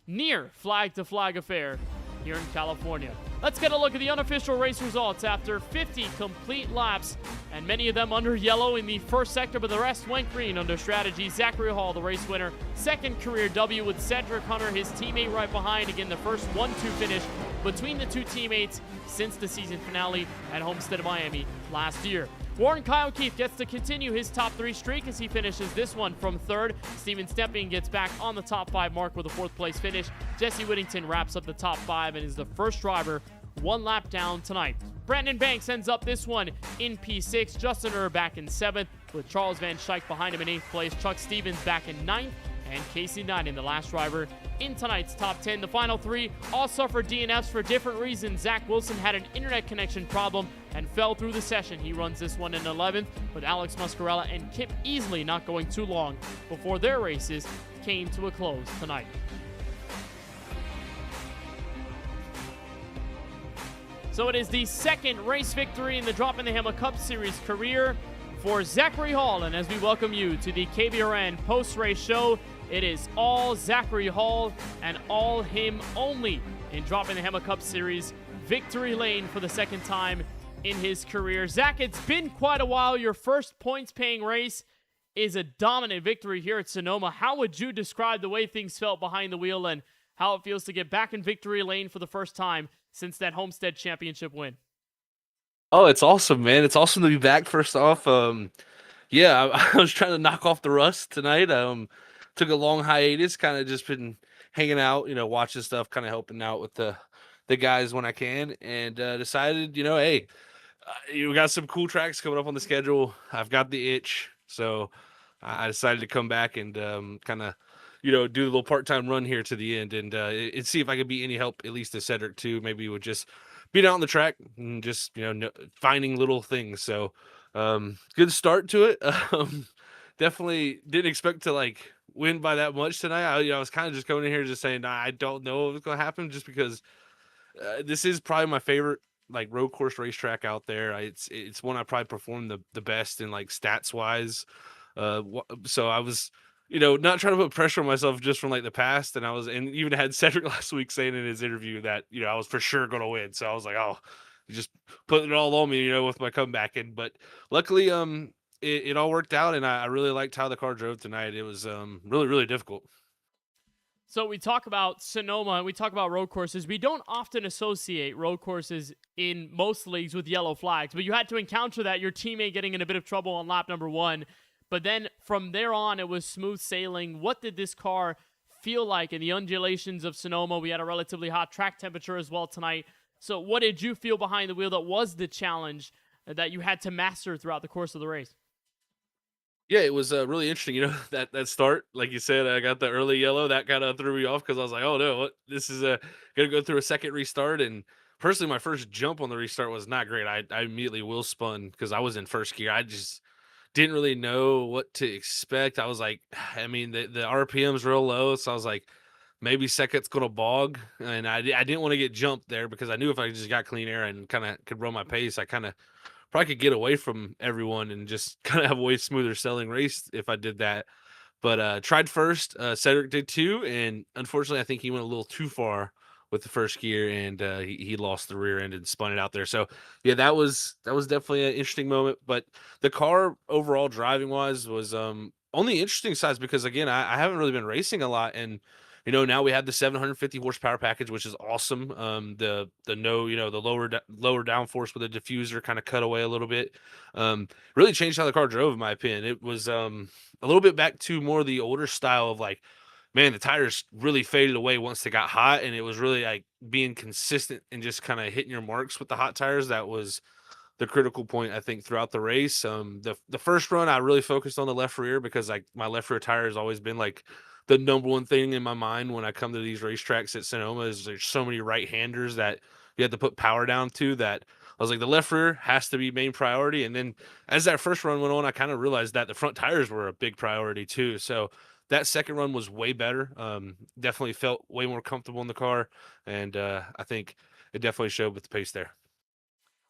near flag-to-flag affair here in California. Let's get a look at the unofficial race results after 50 complete laps, and many of them under yellow in the first sector, but the rest went green under strategy. Zachary Hall, the race winner, second career W with Cedric Hunter, his teammate right behind. Again, the first 1-2 finish between the two teammates since the season finale at Homestead, Miami last year. Warren Kyle Keith gets to continue his top 3 streak as he finishes this one from third. Steven Stepping gets back on the top 5 mark with a 4th place finish. Jesse Whittington wraps up the top 5 and is the first driver 1 lap down tonight. Brandon Banks ends up this one in P6. Justin Err back in 7th with Charles Van Schaik behind him in 8th place. Chuck Stevens back in 9th and Casey Knight in the last driver in tonight's top 10. The final 3 all suffered DNFs for different reasons. Zach Wilson had an internet connection problem and fell through the session. He runs this one in 11th, with Alex Muscarella and Kip Easley not going too long before their races came to a close tonight. So it is the second race victory in the Droppin' the Hammah Cup Series career for Zachary Hall. And as we welcome you to the KBRN post-race show, it is all Zachary Hall and all him only in Droppin' the Hammah Cup Series victory lane for the second time in his career. Zach, it's been quite a while. Your first points-paying race is a dominant victory here at Sonoma. How would you describe the way things felt behind the wheel and how it feels to get back in victory lane for the first time since that Homestead Championship win? Oh, it's awesome, man. It's awesome to be back, first off. Yeah, I was trying to knock off the rust tonight. Took a long hiatus, kind of just been hanging out, watching stuff, kind of helping out with the guys when I can, and decided, hey, you got some cool tracks coming up on the schedule. I've got the itch, so I decided to come back and kind of, do a little part-time run here to the end and see if I could be any help, at least to Cedric too, maybe with just being out on the track and just, finding little things. So good start to it. Definitely didn't expect to win by that much tonight. I was kind of just coming in here just saying, nah, I don't know what's going to happen, just because this is probably my favorite road course racetrack out there. It's one I probably perform the best in stats wise. So I was, not trying to put pressure on myself just from the past. And even had Cedric last week saying in his interview that, I was for sure going to win. So I was like, oh, just putting it all on me, with my comeback. But luckily, it all worked out. And I really liked how the car drove tonight. It was really, really difficult. So we talk about Sonoma, we talk about road courses. We don't often associate road courses in most leagues with yellow flags, but you had to encounter that, your teammate getting in a bit of trouble on lap number 1. But then from there on, it was smooth sailing. What did this car feel like in the undulations of Sonoma? We had a relatively hot track temperature as well tonight. So what did you feel behind the wheel that was the challenge that you had to master throughout the course of the race? Yeah, it was really interesting. That start, like you said, I got the early yellow. That kind of threw me off because I was like, oh no, this is going to go through a second restart. And personally, my first jump on the restart was not great. I immediately wheel spun because I was in first gear. I just didn't really know what to expect. I was like, the RPM's real low. So I was like, maybe second's going to bog. And I didn't want to get jumped there because I knew if I just got clean air and kind of could run my pace, I kind of probably could get away from everyone and just kind of have a way smoother selling race if I did that. But tried first. Cedric did too. And unfortunately, I think he went a little too far with the first gear, and he lost the rear end and spun it out there. So yeah, that was definitely an interesting moment. But the car overall driving wise was on the interesting side because again, I haven't really been racing a lot, and now we have the 750 horsepower package, which is awesome. The lower downforce with the diffuser kind of cut away a little bit. Really changed how the car drove, in my opinion. It was a little bit back to more the older style of man, the tires really faded away once they got hot, and it was really being consistent and just kind of hitting your marks with the hot tires. That was the critical point, I think, throughout the race. The first run, I really focused on the left rear because like my left rear tire has always been like the number one thing in my mind when I come to these racetracks at Sonoma. Is there's so many right-handers that you have to put power down to that. I was like, the left rear has to be main priority. And then as that first run went on, I kind of realized that the front tires were a big priority too. So that second run was way better. Definitely felt way more comfortable in the car, and I think it definitely showed with the pace there.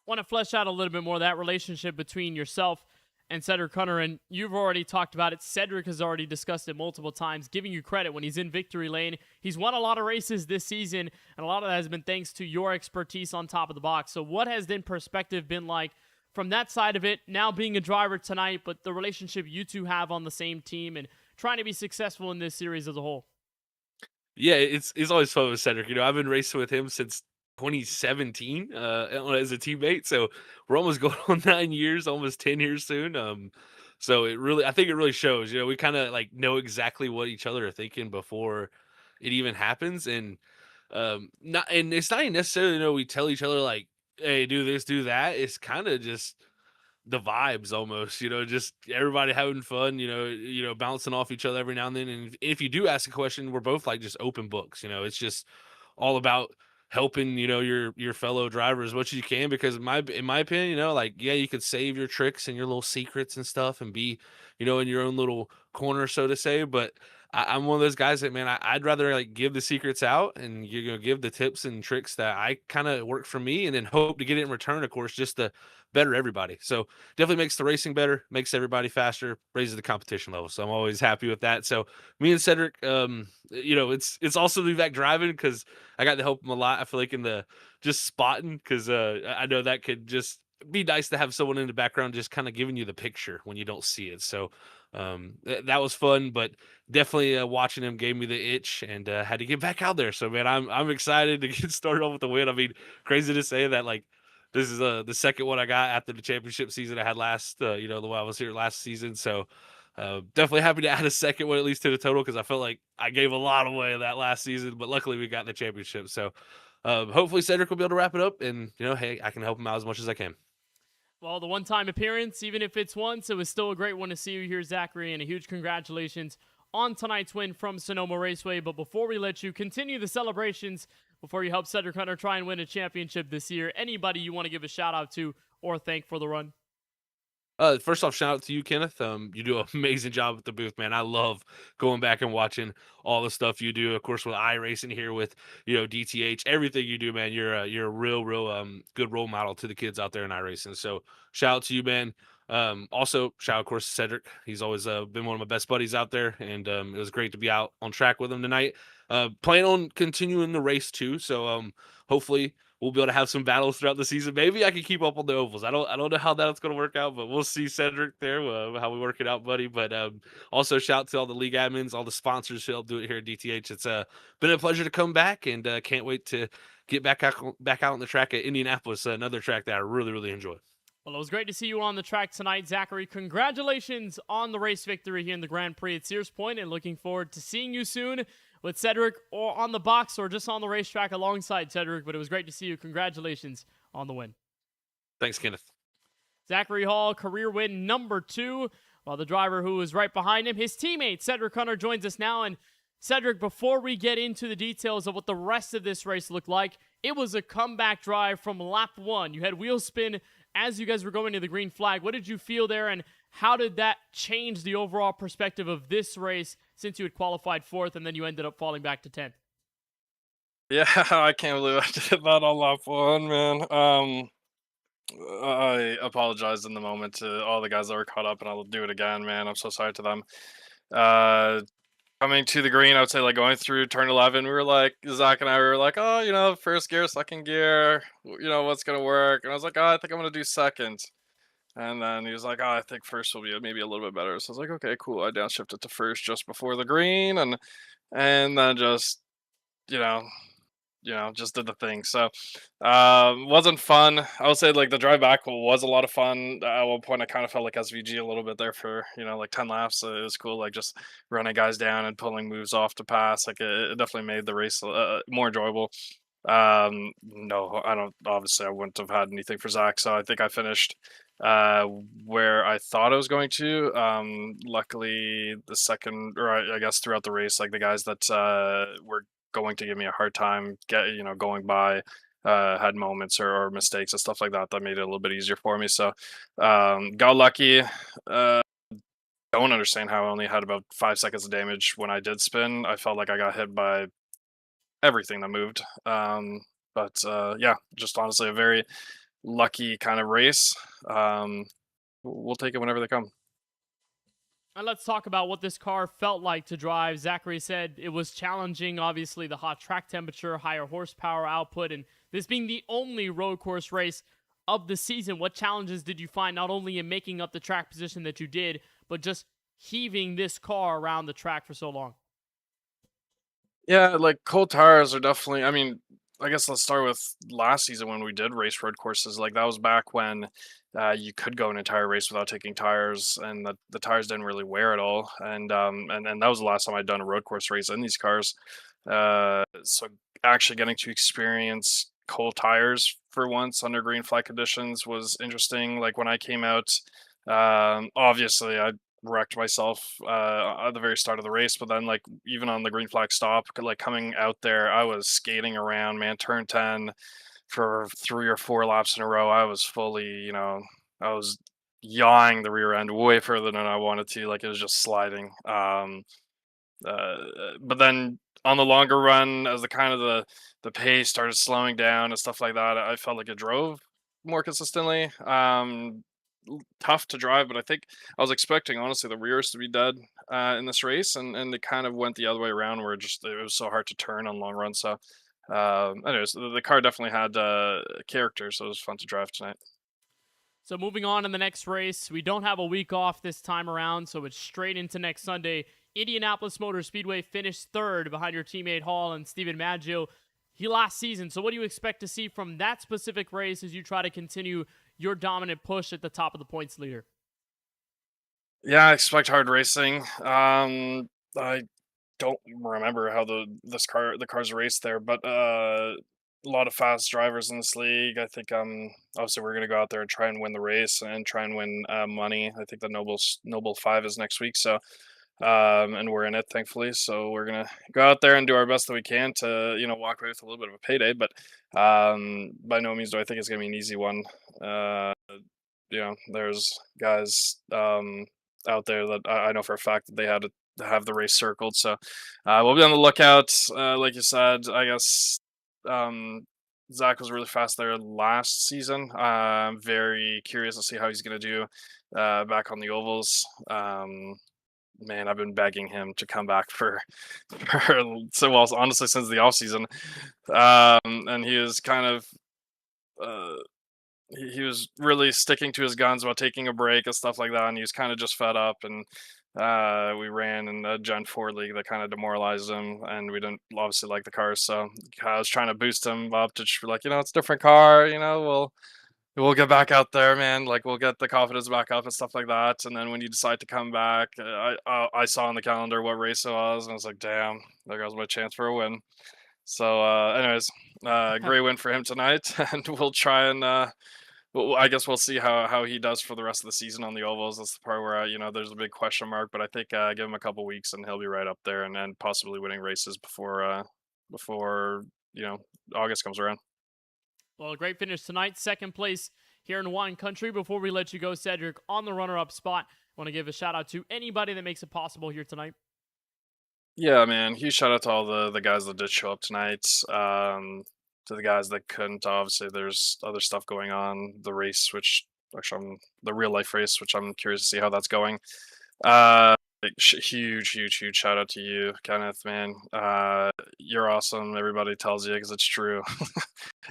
Want to flesh out a little bit more of that relationship between yourself and Cedric Hunter, and you've already talked about it. Cedric has already discussed it multiple times, giving you credit when he's in victory lane. He's won a lot of races this season, and a lot of that has been thanks to your expertise on top of the box. So what has then perspective been like from that side of it, now being a driver tonight, but the relationship you two have on the same team and trying to be successful in this series as a whole? Yeah, it's always fun with Cedric. I've been racing with him since 2017 as a teammate, so we're almost going on 9 years, almost 10 years soon. So I think it really shows. We kind of like know exactly what each other are thinking before it even happens, and not and it's not even necessarily we tell each other like, hey, do this, do that. It's kind of just the vibes almost, just everybody having fun, bouncing off each other every now and then. And if you do ask a question, we're both like just open books. It's just all about helping, your fellow drivers as much as you can. Because in my opinion, like, yeah, you could save your tricks and your little secrets and stuff and be, in your own little corner, so to say. But I'm one of those guys that, man, I'd rather like give the secrets out and you're gonna give the tips and tricks that I kind of work for me, and then hope to get it in return, of course, just to better everybody. So definitely makes the racing better, makes everybody faster, raises the competition level. So I'm always happy with that. So me and Cedric, it's also to be back driving because I got to help him a lot. I feel like in the just spotting, because I know that could just be nice to have someone in the background just kind of giving you the picture when you don't see it. So that was fun, but definitely watching him gave me the itch, and had to get back out there. So man, I'm excited to get started off with the win. I mean, crazy to say that like this is the second one I got after the championship season I had last, the one I was here last season. So definitely happy to add a second one at least to the total, because I felt like I gave a lot away that last season, but luckily we got the championship. So hopefully Cedric will be able to wrap it up, and hey, I can help him out as much as I can. Well, the one-time appearance, even if it's once, it was still a great one to see you here, Zachary, and a huge congratulations on tonight's win from Sonoma Raceway. But before we let you continue the celebrations, before you help Cedric Hunter try and win a championship this year, anybody you want to give a shout-out to or thank for the run? First off, shout out to you, Kenneth. You do an amazing job with the booth, man. I love going back and watching all the stuff you do. Of course, with iRacing here, with DTH, everything you do, man. You're a real good role model to the kids out there in iRacing. So shout out to you, man. Also shout out, of course, to Cedric. He's always been one of my best buddies out there, and it was great to be out on track with him tonight. Plan on continuing the race too. So hopefully we'll be able to have some battles throughout the season. Maybe I can keep up on the ovals. I don't know how that's going to work out, but we'll see, Cedric, there, how we work it out, buddy. But also shout out to all the league admins, all the sponsors who helped do it here at DTH. It's been a pleasure to come back, and can't wait to get back out on the track at Indianapolis, another track that I really enjoy. Well, it was great to see you on the track tonight, Zachary. Congratulations on the race victory here in the Grand Prix at Sears Point, and looking forward to seeing you soon with Cedric, or on the box, or just on the racetrack alongside Cedric. But it was great to see you. Congratulations on the win. Thanks, Kenneth. Zachary Hall, career win number 2, while the driver who was right behind him, his teammate Cedric Hunter, joins us now. And Cedric, before we get into the details of what the rest of this race looked like, it was a comeback drive from lap 1. You had wheel spin as you guys were going to the green flag. What did you feel there, and how did that change the overall perspective of this race since you had qualified 4th and then you ended up falling back to 10th? Yeah, I can't believe I did that on lap 1, man. I apologize in the moment to all the guys that were caught up, and I'll do it again, man. I'm so sorry to them. Coming to the green, I would say, like, going through turn 11, we were like, Zach and I were like, oh, first gear, second gear, what's going to work? And I was like, I think I'm going to do second. And then he was like, I think first will be maybe a little bit better. So I was like, okay, cool. I downshifted to first just before the green, and then just, just did the thing. So wasn't fun. I would say, like, the drive back was a lot of fun. At one point I kind of felt like SVG a little bit there for like 10 laps. So it was cool, like just running guys down and pulling moves off to pass. Like it definitely made the race more enjoyable. No, I don't. Obviously, I wouldn't have had anything for Zach, so I think I finished where I thought I was going to. Luckily, the second, or I guess throughout the race, like the guys that were going to give me a hard time, going by, had moments or mistakes and stuff like that that made it a little bit easier for me. So, got lucky. Don't understand how I only had about 5 seconds of damage when I did spin. I felt like I got hit by everything that moved. But yeah, just honestly a very lucky kind of race. We'll take it whenever they come. And let's talk about what this car felt like to drive. Zachary said it was challenging, obviously, the hot track temperature, higher horsepower output, and this being the only road course race of the season. What challenges did you find, not only in making up the track position that you did, but just heaving this car around the track for so long? Yeah, like cold tires are definitely. I mean, I guess let's start with last season when we did race road courses. Like that was back when you could go an entire race without taking tires, and the tires didn't really wear at all. And that was the last time I'd done a road course race in these cars. So actually getting to experience cold tires for once under green flag conditions was interesting. Like when I came out, obviously I wrecked myself at the very start of the race, but then like even on the green flag stop, like coming out there, I was skating around, man. Turn 10 for 3 or 4 laps in a row, I was fully, I was yawing the rear end way further than I wanted to. Like it was just sliding. Uh, but then on the longer run, as the kind of the pace started slowing down and stuff like that, I felt like it drove more consistently. Tough to drive, but I think I was expecting honestly the rears to be dead in this race, and it kind of went the other way around where it was so hard to turn on long run. So, anyways, the car definitely had character, so it was fun to drive tonight. So moving on in the next race, we don't have a week off this time around, so it's straight into next Sunday. Indianapolis Motor Speedway finished third behind your teammate Hall and Steven Maggio last season. So what do you expect to see from that specific race as you try to continue your dominant push at the top of the points leader? Yeah, I expect hard racing. I don't remember how the cars raced there, but a lot of fast drivers in this league. I think obviously we're gonna go out there and try and win the race and try and win money. I think the Noble 5 is next week, so and we're in it thankfully. So we're gonna go out there and do our best that we can to walk away with a little bit of a payday. But by no means do I think it's gonna be an easy one. Uh, there's guys out there that I know for a fact that they had to have the race circled. So we'll be on the lookout. Like you said, I guess Zach was really fast there last season. I'm very curious to see how he's going to do back on the ovals. Man, I've been begging him to come back for so well, honestly, since the off season. And he is kind of he was really sticking to his guns about taking a break and stuff like that, and he was kind of just fed up. And we ran in the Gen 4 league that kind of demoralized him, and we didn't obviously like the cars. So I was trying to boost him up to just be like, it's a different car. We'll get back out there, man. Like we'll get the confidence back up and stuff like that. And then when you decide to come back, I saw on the calendar what race it was, and I was like, damn, there goes my chance for a win. So, anyways, great win for him tonight, and we'll try and I guess we'll see how he does for the rest of the season on the ovals. That's the part where there's a big question mark, but I think give him a couple weeks and he'll be right up there, and possibly winning races before August comes around. Well, a great finish tonight. Second place here in wine country. Before we let you go, Cedric, on the runner-up spot, I want to give a shout-out to anybody that makes it possible here tonight. Yeah, man. Huge shout out to all the guys that did show up tonight. To the guys that couldn't, obviously there's other stuff going on. The race, which actually the real life race, which I'm curious to see how that's going. Huge shout out to you, Kenneth, man. You're awesome. Everybody tells you because it's true.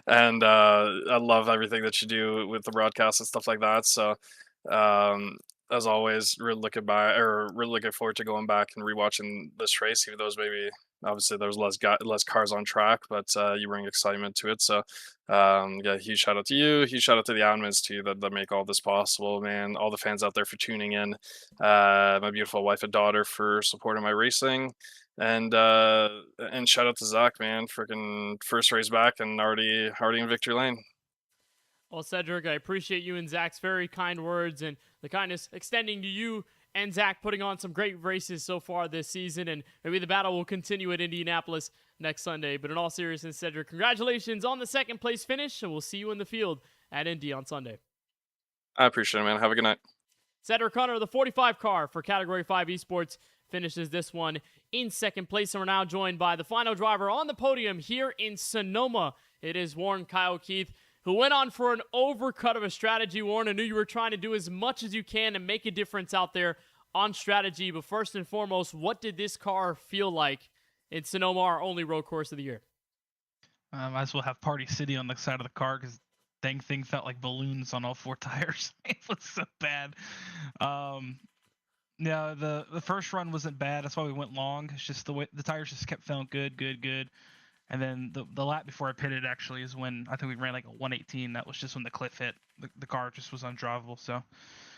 And I love everything that you do with the broadcast and stuff like that. So as always, really looking forward to going back and rewatching this race, even though maybe obviously there's less cars on track, but you bring excitement to it. So yeah, huge shout out to you. Huge shout out to the admins too that make all this possible, man. All the fans out there for tuning in. My beautiful wife and daughter for supporting my racing. And shout out to Zach, man, freaking first race back and already in victory lane. Well, Cedric, I appreciate you and Zach's very kind words and the kindness extending to you and Zach putting on some great races so far this season, and maybe the battle will continue at Indianapolis next Sunday. But in all seriousness, Cedric, congratulations on the second place finish, and we'll see you in the field at Indy on Sunday. I appreciate it, man. Have a good night. Cedric Hunter, the 45 car for Category 5 Esports, finishes this one in second place, and we're now joined by the final driver on the podium here in Sonoma. It is Warren Kyle Keith, who went on for an overcut of a strategy. Warren, I knew you were trying to do as much as you can to make a difference out there on strategy, but first and foremost, what did this car feel like in Sonoma, our only road course of the year? Might as well have Party City on the side of the car because dang thing felt like balloons on all four tires. It was so bad. Yeah, the first run wasn't bad. That's why we went long. It's just the way the tires just kept feeling good. And then the lap before I pitted actually is when I think we ran like a 118. That was just when the cliff hit. The car just was undrivable. So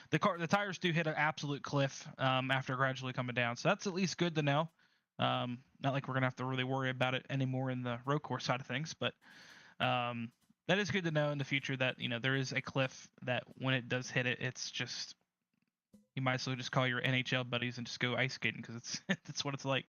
the tires do hit an absolute cliff after gradually coming down. So that's at least good to know. Not like we're gonna have to really worry about it anymore in the road course side of things, but that is good to know in the future that there is a cliff that when it does hit it, it's just you might as well just call your NHL buddies and just go ice skating because it's that's what it's like.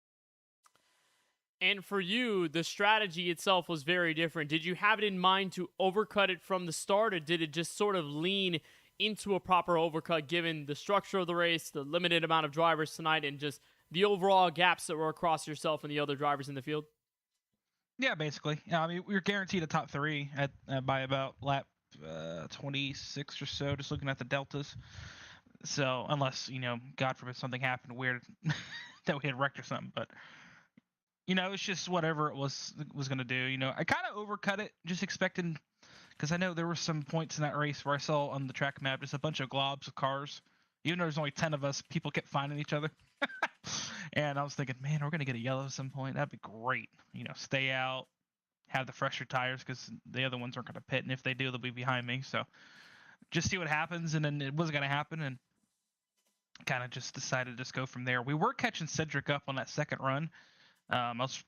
And for you, the strategy itself was very different. Did you have it in mind to overcut it from the start, or did it just sort of lean into a proper overcut given the structure of the race, the limited amount of drivers tonight, and just the overall gaps that were across yourself and the other drivers in the field? Yeah, basically. I mean, we were guaranteed a top three by about lap 26 or so, just looking at the deltas. So unless God forbid something happened weird that we had wrecked or something, but it's just whatever it was going to do. I kind of overcut it, just expecting, because I know there were some points in that race where I saw on the track map just a bunch of globs of cars. Even though there's only 10 of us, people kept finding each other. And I was thinking, man, we're going to get a yellow at some point. That'd be great. Stay out, have the fresher tires because the other ones aren't going to pit. And if they do, they'll be behind me. So just see what happens. And then it wasn't going to happen. And kind of just decided to just go from there. We were catching Cedric up on that second run. I was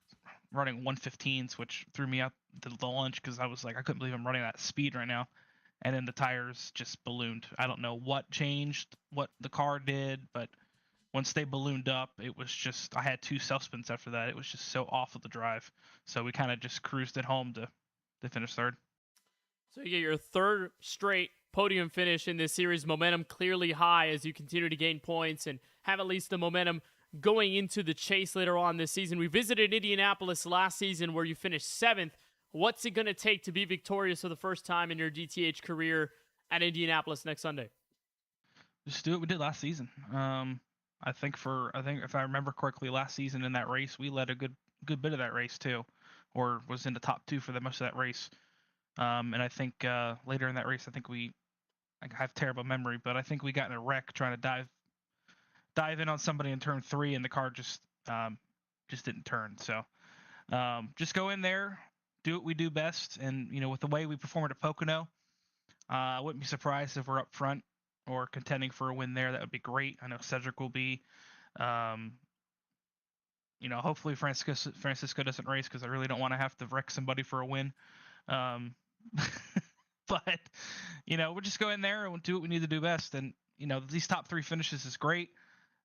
running 115s, which threw me out the lunch because I was like, I couldn't believe I'm running that speed right now. And then the tires just ballooned. I don't know what changed, what the car did, but once they ballooned up, it was just, I had 2 self-spins after that. It was just so awful to drive. So we kind of just cruised it home to finish third. So you get your third straight podium finish in this series. Momentum clearly high as you continue to gain points and have at least the momentum going into the chase later on this season. We visited Indianapolis last season where you finished 7th. What's it going to take to be victorious for the first time in your DTH career at Indianapolis next Sunday? Just do what we did last season. I think if I remember correctly, last season in that race, we led a good bit of that race too, or was in the top 2 for the most of that race. And I think later in that race, I have terrible memory, but I think we got in a wreck trying to dive in on somebody in turn 3, and the car just didn't turn. So just go in there, do what we do best, and with the way we performed at Pocono, I wouldn't be surprised if we're up front or contending for a win there. That would be great. I know Cedric will be. Hopefully Francisco doesn't race because I really don't want to have to wreck somebody for a win. But we'll just go in there and we'll do what we need to do best. And these top 3 finishes is great.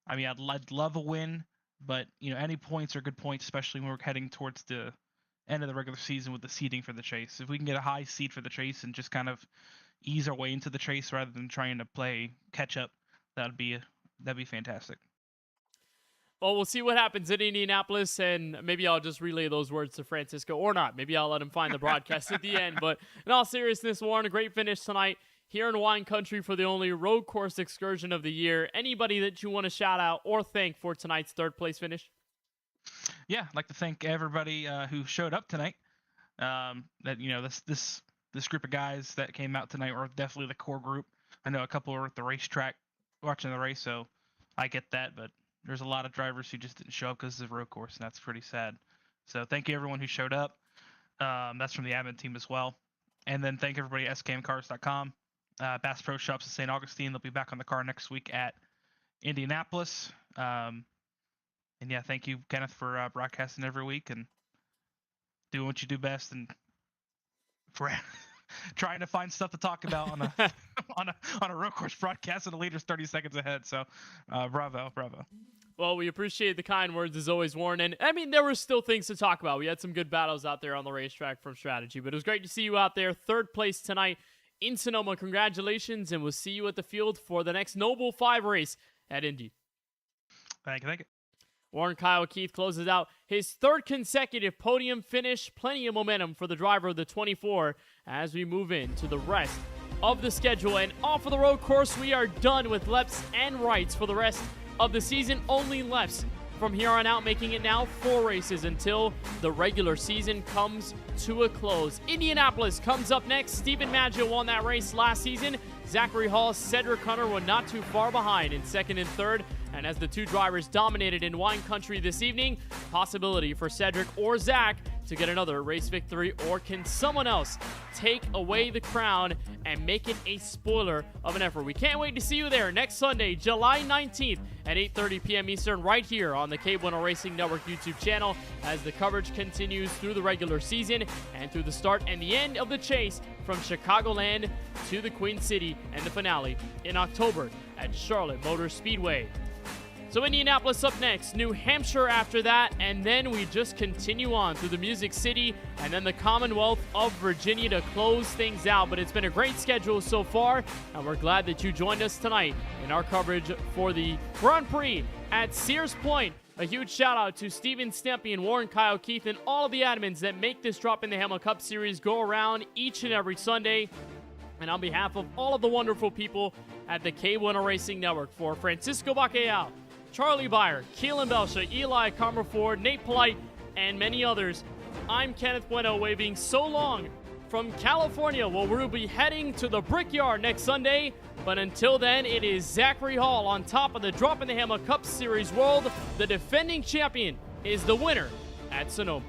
I mean, I'd love a win, but any points are good points, especially when we're heading towards the end of the regular season with the seeding for the chase. If we can get a high seed for the chase and just kind of ease our way into the chase rather than trying to play catch up, that'd be fantastic. Well, we'll see what happens in Indianapolis, and maybe I'll just relay those words to Francisco, or not. Maybe I'll let him find the broadcast at the end. But in all seriousness, Warren, a great finish tonight here in wine country for the only road course excursion of the year. Anybody that you want to shout out or thank for tonight's third place finish? Yeah, I'd like to thank everybody who showed up tonight. This group of guys that came out tonight were definitely the core group. I know a couple were at the racetrack watching the race, so I get that, but there's a lot of drivers who just didn't show up because of the road course, and that's pretty sad. So thank you everyone who showed up. That's from the admin team as well. And then thank everybody at skmcars.com. Bass Pro Shops in St. Augustine. They'll be back on the car next week at Indianapolis. And yeah, thank you, Kenneth, for broadcasting every week and doing what you do best, and for trying to find stuff to talk about on a on a road course broadcast, and the leader's 30 seconds ahead. So, bravo. Well, we appreciate the kind words as always, Warren. And I mean, there were still things to talk about. We had some good battles out there on the racetrack from strategy, but it was great to see you out there. 3rd place tonight in Sonoma. Congratulations, and we'll see you at the field for the next Noble 5 race at Indy. Thank you. Warren Kyle Keith closes out his 3rd consecutive podium finish. Plenty of momentum for the driver of the 24 as we move into the rest of the schedule. And off of the road course, we are done with lefts and rights for the rest of the season. Only lefts from here on out, making it now 4 races until the regular season comes to a close. Indianapolis comes up next. Stephen Maggio won that race last season. Zachary Hall, Cedric Hunter were not too far behind in 2nd and 3rd. And as the 2 drivers dominated in wine country this evening, possibility for Cedric or Zach to get another race victory, or can someone else take away the crown and make it a spoiler of an effort? We can't wait to see you there next Sunday, July 19th at 8:30 p.m. Eastern, right here on the KBueno Racing Network YouTube channel, as the coverage continues through the regular season and through the start and the end of the chase from Chicagoland to the Queen City, and the finale in October at Charlotte Motor Speedway. So Indianapolis up next, New Hampshire after that, and then we just continue on through the Music City and then the Commonwealth of Virginia to close things out. But it's been a great schedule so far, and we're glad that you joined us tonight in our coverage for the Grand Prix at Sears Point. A huge shout out to Steven Stempy and Warren Kyle Keith and all of the admins that make this Drop in the Hammah Cup Series go around each and every Sunday. And on behalf of all of the wonderful people at the KBueno Racing Network, for Francisco Bacallao, Charlie Byer, Keelan Belsha, Eli Carmerford, Nate Polite, and many others, I'm Kenneth Bueno, waving so long from California, where we'll be heading to the Brickyard next Sunday. But until then, it is Zachary Hall on top of the Drop in the Hammah Cup Series World. The defending champion is the winner at Sonoma.